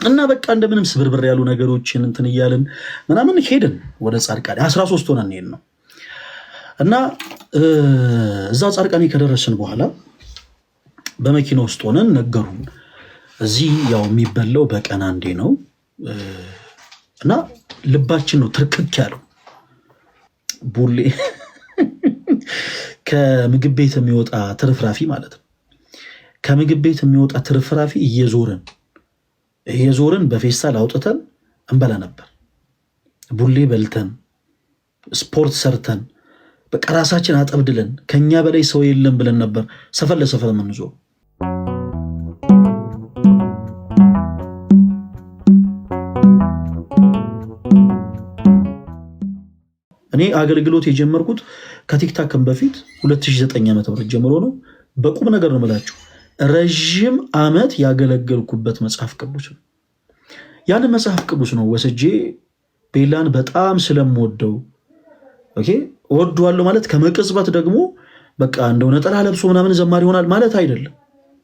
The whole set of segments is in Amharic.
እና በቃ እንደምንም ስብርብር ያሉ ነገሮችን እንትን እያልን ምናምን ሄድን ወደ ጻድቃኔ 13 ሆነን ሄድ ነው እና እዛ ጻድቃኔ ከደረስን በኋላ በመኪና ውስጥ ሆነን ነገሩን። እዚህ ያው የሚበላው በቀን አንዴ ነው እና ልባችን ነው ትርክክ ያለው። ቡሌ ከምግብ ቤት የሚወጣ ትርፍራፊ ማለት ነው። ከምግብ ቤት የሚወጣ ትርፍራፊ እየዞርን በፌስታል አውጥተን እንበላ ነበር። ቡሌ በልተን ስፖርት ሰርተን በቃ ራሳችን አጠብድለን ከኛ በላይ ሰው የለም ብለን ነበር ሰፈር ለሰፈር የምንዞር። እኔ አገልግሎት የጀመርኩት ከቲክታክም በፊት 2009 ዓ.ም ጀምሮ ነው። በቁም ነገር ነው የምላችሁ። ረዥም ዓመት ያገለገልኩበት መጽሐፍ ቅዱስ ነው። ያንን መጽሐፍ ቅዱስ ነው ወስጄ ቤላን በጣም ስለምወደው እወደዋለሁ ማለት ከመቅጽበት ደግሞ በቃ እንደው ነጠላ ለብሶ ምናምን ዘማሪ ይሆናል ማለት አይደለም።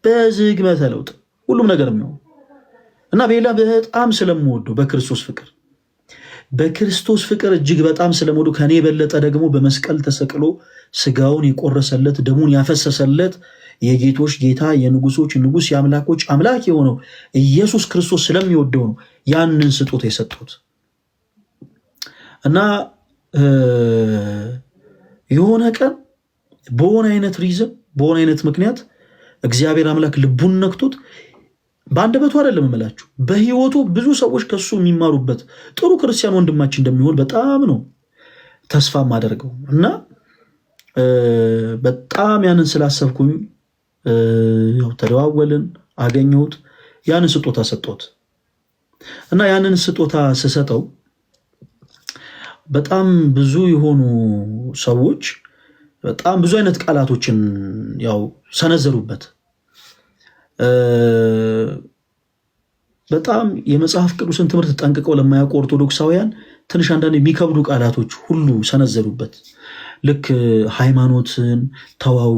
በዝግመተ ለውጥ ሁሉም ነገር የሚሆን እና ቤላ በጣም ስለምወደው በክርስቶስ ፍቅር እጅግ በጣም ስለምወደው ከኔ የበለጠ ደግሞ በመስቀል ተሰቅሎ ስጋውን የቆረሰለት ደሙን ያፈሰሰለት የጌቶች ጌታ የንጉሶች ንጉስ የአምላኮች አምላክ የሆነው ኢየሱስ ክርስቶስ ስለሚወደው ነው ያንን ስጦታ የሰጡት። እና የሆነ ቀን በሆነ አይነት ሪዝም በሆነ አይነት ምክንያት እግዚአብሔር አምላክ ልቡን ነክቶት በአንደበቱ አይደለም እምላችሁ በህይወቱ ብዙ ሰዎች ከሱ የሚማሩበት ጥሩ ክርስቲያን ወንድማችን እንደሚሆን በጣም ነው ተስፋ ማደርገው። እና በጣም ያንን ስላሰብኩኝ ተደዋወልን፣ አገኘሁት፣ ያንን ስጦታ ሰጠሁት። እና ያንን ስጦታ ስሰጠው በጣም ብዙ የሆኑ ሰዎች በጣም ብዙ አይነት ቃላቶችን ሰነዘሩበት። በጣም የመጽሐፍ ቅዱስን ትምህርት ጠንቅቀው ለማያውቁ ኦርቶዶክሳውያን ትንሽ አንዳንድ የሚከብዱ ቃላቶች ሁሉ ሰነዘሩበት። ልክ ሃይማኖትን ተዋው፣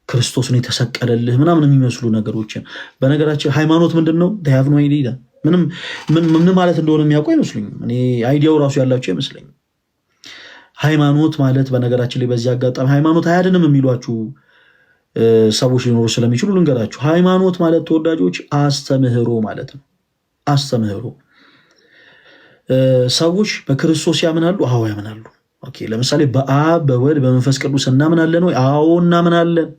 ክርስቶስን የተሰቀለልህ ምናምን የሚመስሉ ነገሮችን። በነገራችን ሃይማኖት ምንድን ነው? ሀቭ ኖ አይዲያ። ምን ማለት እንደሆነ የሚያውቁ አይመስሉኝም። እኔ አይዲያው ራሱ ያላቸው አይመስለኝም። ሃይማኖት ማለት በነገራችን ላይ በዚህ አጋጣሚ ሃይማኖት አያድንም የሚሏችሁ ሰዎች ሊኖሩ ስለሚችሉ ልንገራችሁ። ሃይማኖት ማለት ተወዳጆች አስተምህሮ ማለት ነው። አስተምህሮ ሰዎች በክርስቶስ ያምናሉ። አዎ ያምናሉ። ለምሳሌ በአብ በወልድ በመንፈስ ቅዱስ እናምናለን ወይ? አዎ እናምናለን።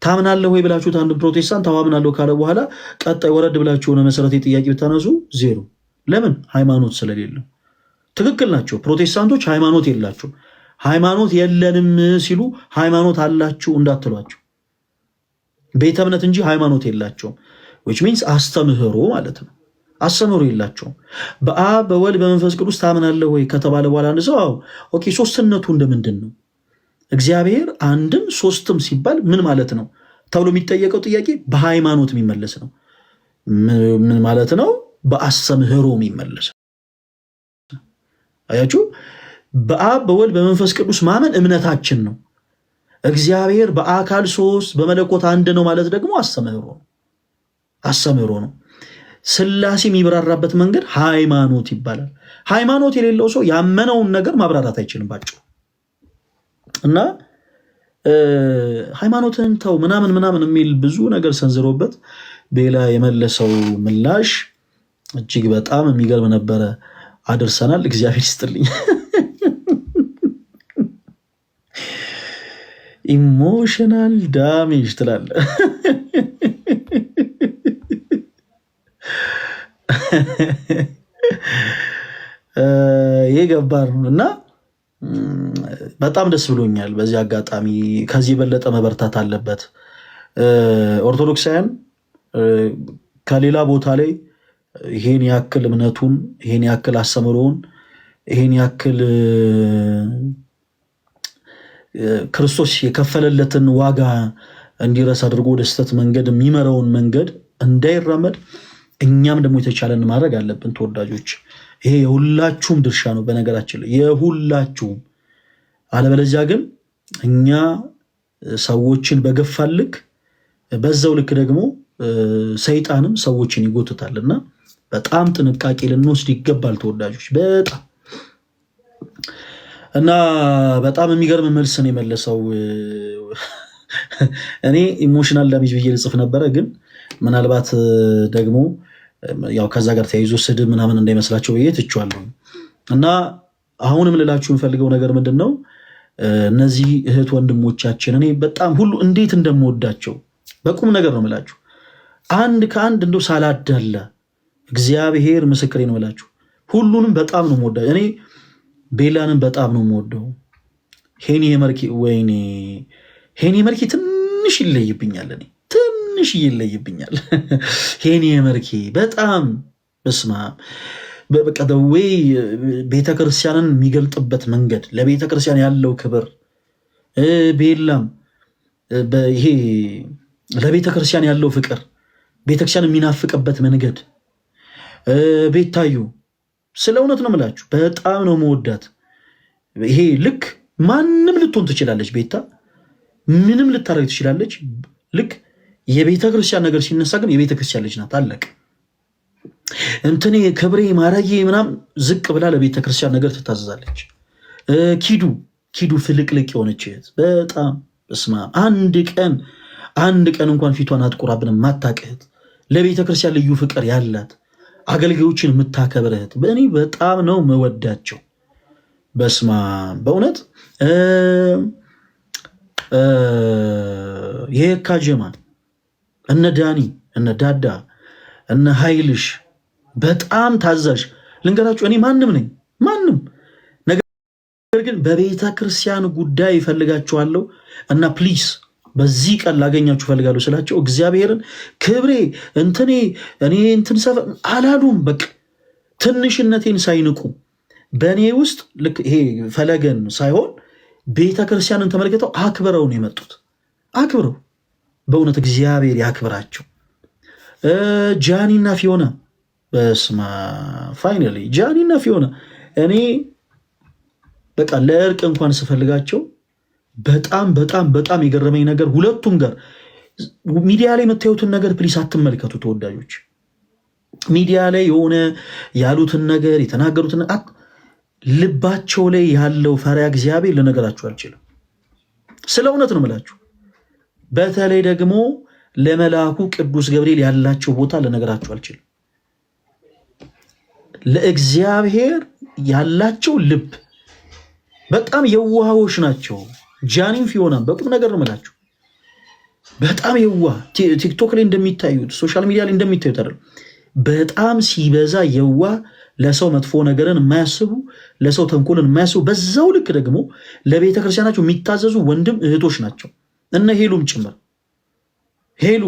ታምናለህ ወይ ብላችሁት አንድ ፕሮቴስታንት አምናለሁ ካለ በኋላ ቀጣይ ወረድ ብላችሁ የሆነ መሰረታዊ ጥያቄ ብታነሱ ዜሮ። ለምን? ሃይማኖት ስለሌለው። ትክክል ናቸው። ፕሮቴስታንቶች ሃይማኖት የላቸው። ሃይማኖት የለንም ሲሉ ሃይማኖት አላችሁ እንዳትሏቸው። ቤተ እምነት እንጂ ሃይማኖት የላቸውም። which means አስተምህሮ ማለት ነው። አስተምህሮ የላቸውም። በአብ በወልድ በመንፈስ ቅዱስ ታምናለህ ወይ ከተባለ በኋላ አንድ ሰው ሶስትነቱ እንደምንድን ነው? እግዚአብሔር አንድም ሶስትም ሲባል ምን ማለት ነው ተብሎ የሚጠየቀው ጥያቄ በሃይማኖት የሚመለስ ነው። ምን ማለት ነው? በአስተምህሮ የሚመለስ ነው። አያችሁ? በአብ በወልድ በመንፈስ ቅዱስ ማመን እምነታችን ነው። እግዚአብሔር በአካል ሶስት በመለኮት አንድ ነው ማለት ደግሞ አስተምህሮ ነው። ስላሴ የሚብራራበት መንገድ ሃይማኖት ይባላል። ሃይማኖት የሌለው ሰው ያመነውን ነገር ማብራራት አይችልም ባጭሩ። እና ሃይማኖትን ተው ምናምን የሚል ብዙ ነገር ሰንዝሮበት ቤላ የመለሰው ምላሽ እጅግ በጣም የሚገርም ነበረ። አድርሰናል። እግዚአብሔር ይስጥልኝ። ኢሞሽናል ዳሜጅ ትላለ። ይህ ገባር ነው እና በጣም ደስ ብሎኛል። በዚህ አጋጣሚ ከዚህ የበለጠ መበርታት አለበት። ኦርቶዶክሳውያን ከሌላ ቦታ ላይ ይሄን ያክል እምነቱን፣ ይሄን ያክል አስተምሮውን፣ ይሄን ያክል ክርስቶስ የከፈለለትን ዋጋ እንዲረስ አድርጎ ወደ ስህተት መንገድ የሚመራውን መንገድ እንዳይራመድ እኛም ደግሞ የተቻለን ማድረግ አለብን ተወዳጆች። ይሄ የሁላችሁም ድርሻ ነው በነገራችን ላይ የሁላችሁም። አለበለዚያ ግን እኛ ሰዎችን በገፋን ልክ በዛው ልክ ደግሞ ሰይጣንም ሰዎችን ይጎትታልና በጣም ጥንቃቄ ልንወስድ ይገባል ተወዳጆች በጣም እና በጣም የሚገርም መልስ ነው የመለሰው። እኔ ኢሞሽናል ዳሜጅ ብዬ ልጽፍ ነበረ፣ ግን ምናልባት ደግሞ ያው ከዛ ጋር ተያይዞ ስድብ ምናምን እንዳይመስላቸው ብዬ ትቼዋለሁ። እና አሁንም ልላችሁ የምፈልገው ነገር ምንድን ነው፣ እነዚህ እህት ወንድሞቻችን እኔ በጣም ሁሉ እንዴት እንደምወዳቸው በቁም ነገር ነው የምላችሁ። አንድ ከአንድ እንደው ሳላዳላ እግዚአብሔር ምስክሬ ነው የምላችሁ። ሁሉንም በጣም ነው የምወዳቸው። እኔ ቤላንን በጣም ነው የምወደው። ሄኒ የመርኪ ወይኔ ሄኒ የመርኪ ትንሽ ይለይብኛል፣ እኔ ትንሽ ይለይብኛል። ሄኒ የመርኪ በጣም በስማ በቃ ወይ ቤተክርስቲያንን የሚገልጥበት መንገድ፣ ለቤተክርስቲያን ያለው ክብር፣ ቤላም ይሄ ለቤተክርስቲያን ያለው ፍቅር፣ ቤተክርስቲያን የሚናፍቅበት መንገድ፣ ቤታዩ ስለ እውነት ነው የምላችሁ በጣም ነው መወዳት። ይሄ ልክ ማንም ልትሆን ትችላለች፣ ቤታ ምንም ልታረግ ትችላለች። ልክ የቤተክርስቲያን ነገር ሲነሳ ግን የቤተክርስቲያን ልጅ ናት፣ አለቅ እንትኔ ክብሬ ማረጌ ምናምን ዝቅ ብላ ለቤተክርስቲያን ነገር ትታዘዛለች። ኪዱ ፍልቅልቅ የሆነች በጣም እስማ አንድ ቀን እንኳን ፊቷን አጥቁራብን ማታቀህት ለቤተክርስቲያን ልዩ ፍቅር ያላት አገልጋዮችን የምታከብርህት በእኔ በጣም ነው መወዳቸው። በስማ በእውነት የካጀማን እነ ዳኒ እነ ዳዳ እነ ኃይልሽ በጣም ታዛዥ ልንገራችሁ። እኔ ማንም ነኝ ማንም፣ ነገር ግን በቤተ ክርስቲያን ጉዳይ ይፈልጋችኋለሁ እና ፕሊስ በዚህ ቀን ላገኛችሁ ፈልጋለሁ ስላቸው እግዚአብሔርን ክብሬ እንትኔ እኔ እንትን ሰፈ አላሉም። በቃ ትንሽነቴን ሳይንቁ በእኔ ውስጥ ልክ ይሄ ፈለገን ሳይሆን ቤተ ክርስቲያንን ተመልክተው አክብረው ነው የመጡት። አክብረው በእውነት እግዚአብሔር ያክብራቸው። ጃኒና ፊዮና በስማ ፋይናሊ ጃኒና ፊዮና እኔ በቃ ለእርቅ እንኳን ስፈልጋቸው በጣም በጣም በጣም የገረመኝ ነገር ሁለቱም ጋር ሚዲያ ላይ የምታዩትን ነገር ፕሊስ አትመልከቱ ተወዳጆች። ሚዲያ ላይ የሆነ ያሉትን ነገር የተናገሩትን ልባቸው ላይ ያለው ፈሪሃ እግዚአብሔር ልነገራችሁ አልችልም። ስለ እውነት ነው የምላችሁ። በተለይ ደግሞ ለመልአኩ ቅዱስ ገብርኤል ያላቸው ቦታ ልነገራችሁ አልችልም። ለእግዚአብሔር ያላቸው ልብ በጣም የዋሃዎች ናቸው። ጃኒም ፊዮናም በቁም ነገር ነው የምላችሁ በጣም የዋህ ቲክቶክ ላይ እንደሚታዩት ሶሻል ሚዲያ ላይ እንደሚታዩት አይደለም። በጣም ሲበዛ የዋህ ለሰው መጥፎ ነገርን የማያስቡ ለሰው ተንኮልን የማያስቡ በዛው ልክ ደግሞ ለቤተ ክርስቲያናቸው የሚታዘዙ ወንድም እህቶች ናቸው። እነ ሄሉም ጭምር ሄሉ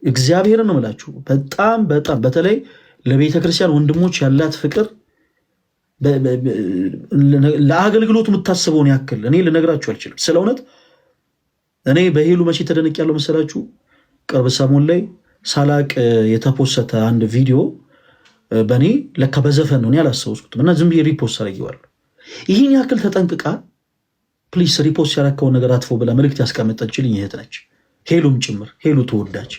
እግዚአብሔርን ነው የምላችሁ በጣም በጣም በተለይ ለቤተ ክርስቲያን ወንድሞች ያላት ፍቅር ለአገልግሎቱ የምታስበውን ያክል እኔ ልነግራችሁ አልችልም። ስለ እውነት እኔ በሄሉ መቼ ተደነቅ ያለው መሰላችሁ? ቅርብ ሰሞን ላይ ሳላቅ የተፖሰተ አንድ ቪዲዮ በእኔ ለካ በዘፈን ነው ያላስታውስኩትም እና ዝም ብዬ ሪፖስት አድርጌዋለሁ። ይህን ያክል ተጠንቅቃ ፕሊስ ሪፖስት ያረከውን ነገር አጥፎ ብላ መልእክት ያስቀመጠችልኝ እህት ነች፣ ሄሉም ጭምር። ሄሉ ተወዳጅ።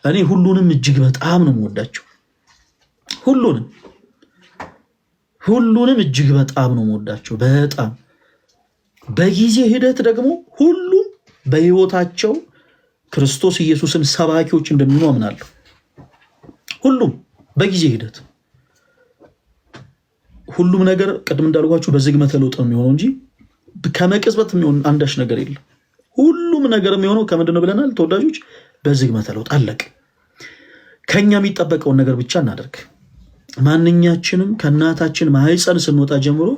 እኔ ሁሉንም እጅግ በጣም ነው የምወዳቸው። ሁሉንም እጅግ በጣም ነው የምወዳቸው። በጣም በጊዜ ሂደት ደግሞ ሁሉም በህይወታቸው ክርስቶስ ኢየሱስን ሰባኪዎች እንደሚሆኑ አምናለሁ። ሁሉም በጊዜ ሂደት ሁሉም ነገር ቅድም እንዳልኳችሁ በዝግመተ ለውጥ ነው የሚሆነው እንጂ ከመቅጽበት የሚሆን አንዳች ነገር የለም። ሁሉም ነገር የሚሆነው ከምንድን ነው ብለናል ተወዳጆች? በዝግመተ ለውጥ አለቅ። ከኛ የሚጠበቀውን ነገር ብቻ እናደርግ። ማንኛችንም ከእናታችን ማህፀን ስንወጣ ጀምሮ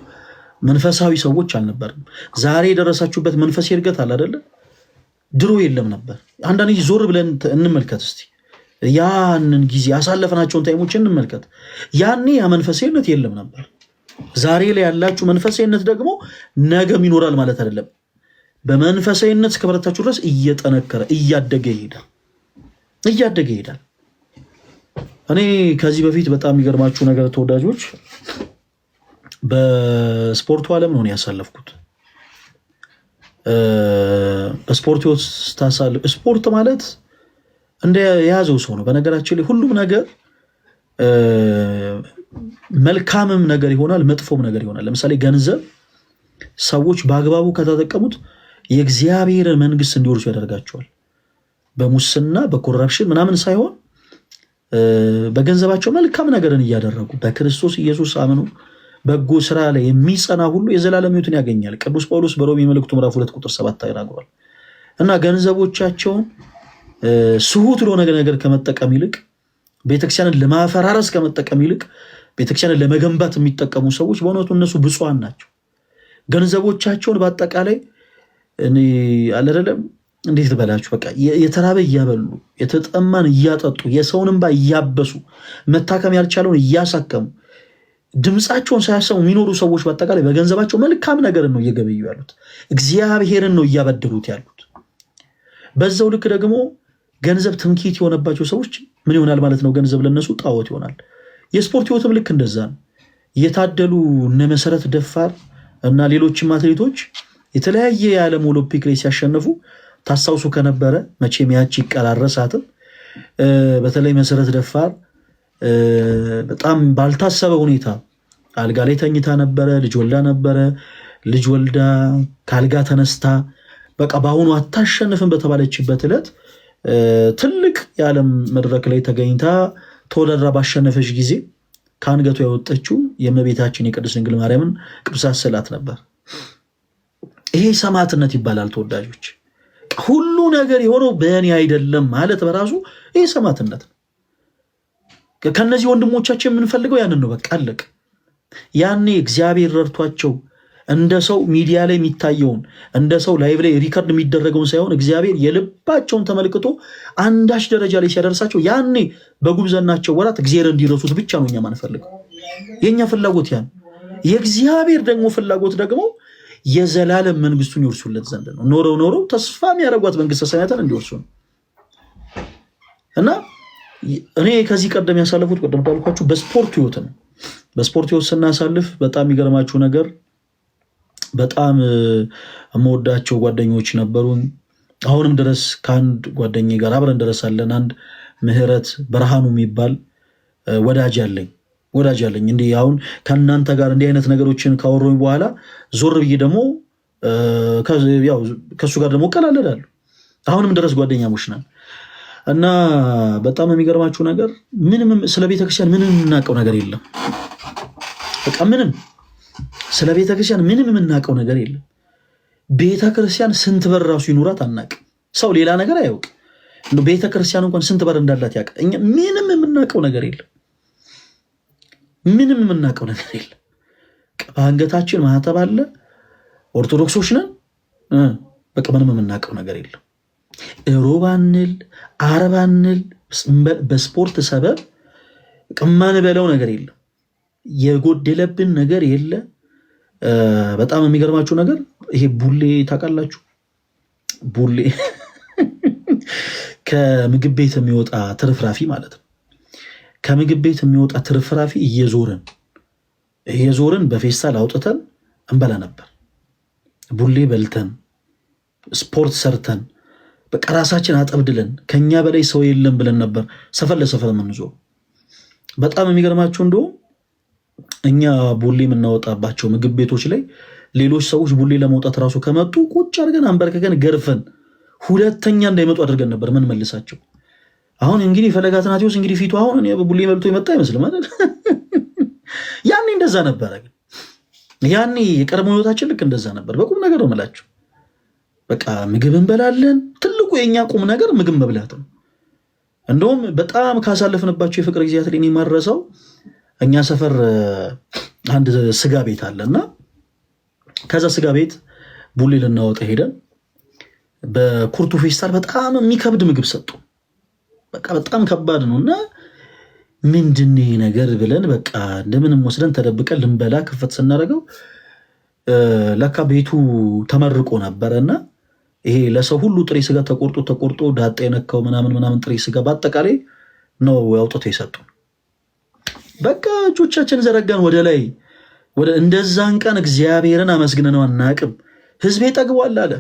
መንፈሳዊ ሰዎች አልነበርም። ዛሬ የደረሳችሁበት መንፈስ እድገት አለ አይደለ? ድሮ የለም ነበር። አንዳንድ ጊዜ ዞር ብለን እንመልከት እስቲ። ያንን ጊዜ ያሳለፈናቸውን ታይሞች እንመልከት። ያኔ ያ መንፈሳዊነት የለም ነበር። ዛሬ ላይ ያላችሁ መንፈሳዊነት ደግሞ ነገም ይኖራል ማለት አይደለም። በመንፈሳዊነት እስከበረታችሁ ድረስ እየጠነከረ እያደገ ይሄዳል። እኔ ከዚህ በፊት በጣም የሚገርማችሁ ነገር ተወዳጆች በስፖርቱ ዓለም ነው ያሳለፍኩት። ስፖርት ማለት እንደ የያዘው ሰው ነው። በነገራችን ላይ ሁሉም ነገር መልካምም ነገር ይሆናል፣ መጥፎም ነገር ይሆናል። ለምሳሌ ገንዘብ ሰዎች በአግባቡ ከተጠቀሙት የእግዚአብሔርን መንግስት እንዲወርሱ ያደርጋቸዋል። በሙስና በኮረፕሽን ምናምን ሳይሆን በገንዘባቸው መልካም ነገርን እያደረጉ በክርስቶስ ኢየሱስ አምኖ በጎ ስራ ላይ የሚጸና ሁሉ የዘላለም ሕይወትን ያገኛል። ቅዱስ ጳውሎስ በሮሜ መልእክቱ ምዕራፍ 2 ቁጥር 7 ተናግሯል። እና ገንዘቦቻቸውን ስሁት ለሆነ ነገር ከመጠቀም ይልቅ ቤተክርስቲያንን ለማፈራረስ ከመጠቀም ይልቅ ቤተክርስቲያንን ለመገንባት የሚጠቀሙ ሰዎች በእውነቱ እነሱ ብፁዓን ናቸው። ገንዘቦቻቸውን በአጠቃላይ አለደለም እንዴት ትበላችሁ፣ በቃ የተራበ እያበሉ የተጠማን እያጠጡ የሰውን እንባ እያበሱ መታከም ያልቻለውን እያሳከሙ ድምፃቸውን ሳያሰሙ የሚኖሩ ሰዎች በአጠቃላይ በገንዘባቸው መልካም ነገርን ነው እየገበዩ ያሉት፣ እግዚአብሔርን ነው እያበደሉት ያሉት። በዛው ልክ ደግሞ ገንዘብ ትምክህት የሆነባቸው ሰዎች ምን ይሆናል ማለት ነው? ገንዘብ ለነሱ ጣዖት ይሆናል። የስፖርት ህይወትም ልክ እንደዛ ነው። የታደሉ እነ መሰረት ደፋር እና ሌሎችም አትሌቶች የተለያየ የዓለም ኦሎምፒክ ላይ ሲያሸንፉ ታስታውሱ ከነበረ መቼም ያቺ ይቀራረሳትም። በተለይ መሰረት ደፋር በጣም ባልታሰበ ሁኔታ አልጋ ላይ ተኝታ ነበረ። ልጅ ወልዳ ነበረ። ልጅ ወልዳ ከአልጋ ተነስታ በቃ በአሁኑ አታሸንፍም በተባለችበት ዕለት ትልቅ የዓለም መድረክ ላይ ተገኝታ ተወዳድራ ባሸነፈች ጊዜ ከአንገቱ ያወጣችው የእመቤታችን የቅድስት ድንግል ማርያምን ቅዱሳት ስዕላት ነበር። ይሄ ሰማዕትነት ይባላል ተወዳጆች። ሁሉ ነገር የሆነው በእኔ አይደለም ማለት በራሱ ይሄ ሰማዕትነት ነው። ከነዚህ ወንድሞቻችን የምንፈልገው ያንን ነው። በቃ አለቅ። ያኔ እግዚአብሔር ረድቷቸው እንደ ሰው ሚዲያ ላይ የሚታየውን እንደ ሰው ላይቭ ላይ ሪከርድ የሚደረገውን ሳይሆን እግዚአብሔር የልባቸውን ተመልክቶ አንዳች ደረጃ ላይ ሲያደርሳቸው ያኔ በጉብዘናቸው ወራት እግዚአብሔር እንዲረሱት ብቻ ነው እኛ ማንፈልገው። የኛ ፍላጎት ያን። የእግዚአብሔር ደግሞ ፍላጎት ደግሞ የዘላለም መንግስቱን ይወርሱለት ዘንድ ነው። ኖረው ተስፋ የሚያደርጓት መንግስተ ሰማያትን እንዲወርሱ ነው። እና እኔ ከዚህ ቀደም ያሳለፉት ቀደም ካልኳችሁ በስፖርት ህይወት ነው። በስፖርት ህይወት ስናሳልፍ በጣም የሚገርማችሁ ነገር በጣም የምወዳቸው ጓደኞች ነበሩን። አሁንም ድረስ ከአንድ ጓደኛ ጋር አብረን ደረሳለን። አንድ ምህረት ብርሃኑ የሚባል ወዳጅ አለኝ። እንዲህ አሁን ከእናንተ ጋር እንዲህ አይነት ነገሮችን ካወሩኝ በኋላ ዞር ብዬ ደግሞ ከእሱ ጋር ደግሞ እቀላለዳለሁ። አሁንም ድረስ ጓደኛሞች ነን እና በጣም የሚገርማችሁ ነገር ምንም ስለ ቤተክርስቲያን ምንም የምናውቀው ነገር የለም። በቃ ምንም ስለ ቤተክርስቲያን ምንም የምናውቀው ነገር የለም። ቤተክርስቲያን ስንት በር ራሱ ይኑራት አናውቅም። ሰው ሌላ ነገር አያውቅ። ቤተክርስቲያን እንኳን ስንት በር እንዳላት ያውቅ። እኛ ምንም የምናውቀው ነገር የለም። ምንም የምናውቀው ነገር የለም። በአንገታችን ማህተብ አለ። ኦርቶዶክሶች ነን። በቃ ምንም የምናውቀው ነገር የለም። ሮብ አንል ዓርብ አንል በስፖርት ሰበብ የማንበላው ነገር የለም። የጎደለብን ነገር የለ። በጣም የሚገርማችሁ ነገር ይሄ ቡሌ ታውቃላችሁ? ቡሌ ከምግብ ቤት የሚወጣ ትርፍራፊ ማለት ነው። ከምግብ ቤት የሚወጣ ትርፍራፊ እየዞርን በፌስታል አውጥተን እንበላ ነበር። ቡሌ በልተን ስፖርት ሰርተን በቃ ራሳችን አጠብድለን ከኛ በላይ ሰው የለም ብለን ነበር ሰፈር ለሰፈር የምንዞር። በጣም የሚገርማችሁ እንደውም እኛ ቡሌ የምናወጣባቸው ምግብ ቤቶች ላይ ሌሎች ሰዎች ቡሌ ለመውጣት ራሱ ከመጡ ቁጭ አድርገን አንበርክከን ገርፈን ሁለተኛ እንዳይመጡ አድርገን ነበር ምን መልሳቸው። አሁን እንግዲህ ፈለገ አትናቴዎስ እንግዲህ ፊቱ አሁን ቡሌ በልቶ የመጣ አይመስልም አይደል? ያኔ እንደዛ ነበረ። ግን ያኔ የቀድሞ ህይወታችን ልክ እንደዛ ነበር። በቁም ነገር ነው የምላችሁ። በቃ ምግብ እንበላለን። ትልቁ የኛ ቁም ነገር ምግብ መብላት ነው። እንደውም በጣም ካሳለፍንባቸው የፍቅር ጊዜያት ላይ የማረሰው እኛ ሰፈር አንድ ስጋ ቤት አለና ከዛ ስጋ ቤት ቡሌ ልናወጣ ሄደን በኩርቱ ፌስታል በጣም የሚከብድ ምግብ ሰጡ። በቃ በጣም ከባድ ነውና ምንድን ነው ነገር ብለን በቃ እንደምንም ወስደን ተደብቀን ልንበላ ክፈት ስናደርገው ለካ ቤቱ ተመርቆ ነበረና ይሄ ለሰው ሁሉ ጥሬ ስጋ ተቆርጦ ዳጣ የነካው ምናምን ጥሬ ስጋ በአጠቃላይ ነው ያውጥተው የሰጡን። በቃ እጆቻችን ዘረጋን ወደ ላይ። እንደዛን ቀን እግዚአብሔርን አመስግነነው አናቅም። ህዝቤ ጠግቧል አለ።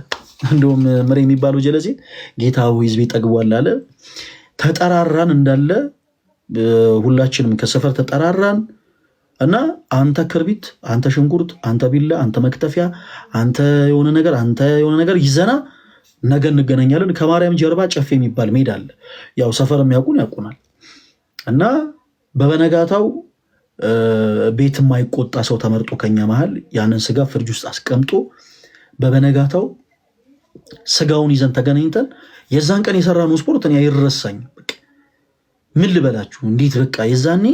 እንደውም ምሬ የሚባለው ጀለሴ ጌታ ሆይ ህዝቤ ጠግቧል አለ። ተጠራራን እንዳለ ሁላችንም ከሰፈር ተጠራራን እና አንተ ክርቢት፣ አንተ ሽንኩርት፣ አንተ ቢላ፣ አንተ መክተፊያ፣ አንተ የሆነ ነገር ይዘና ነገ እንገናኛለን። ከማርያም ጀርባ ጨፌ የሚባል ሜዳ አለ። ያው ሰፈር የሚያውቁን ያውቁናል። እና በበነጋታው ቤት የማይቆጣ ሰው ተመርጦ ከኛ መሃል ያንን ስጋ ፍርጅ ውስጥ አስቀምጦ በበነጋታው ስጋውን ይዘን ተገናኝተን የዛን ቀን የሰራነው ስፖርት እኔ አይረሳኝም። ምን ልበላችሁ እንዴት በቃ የዛኔ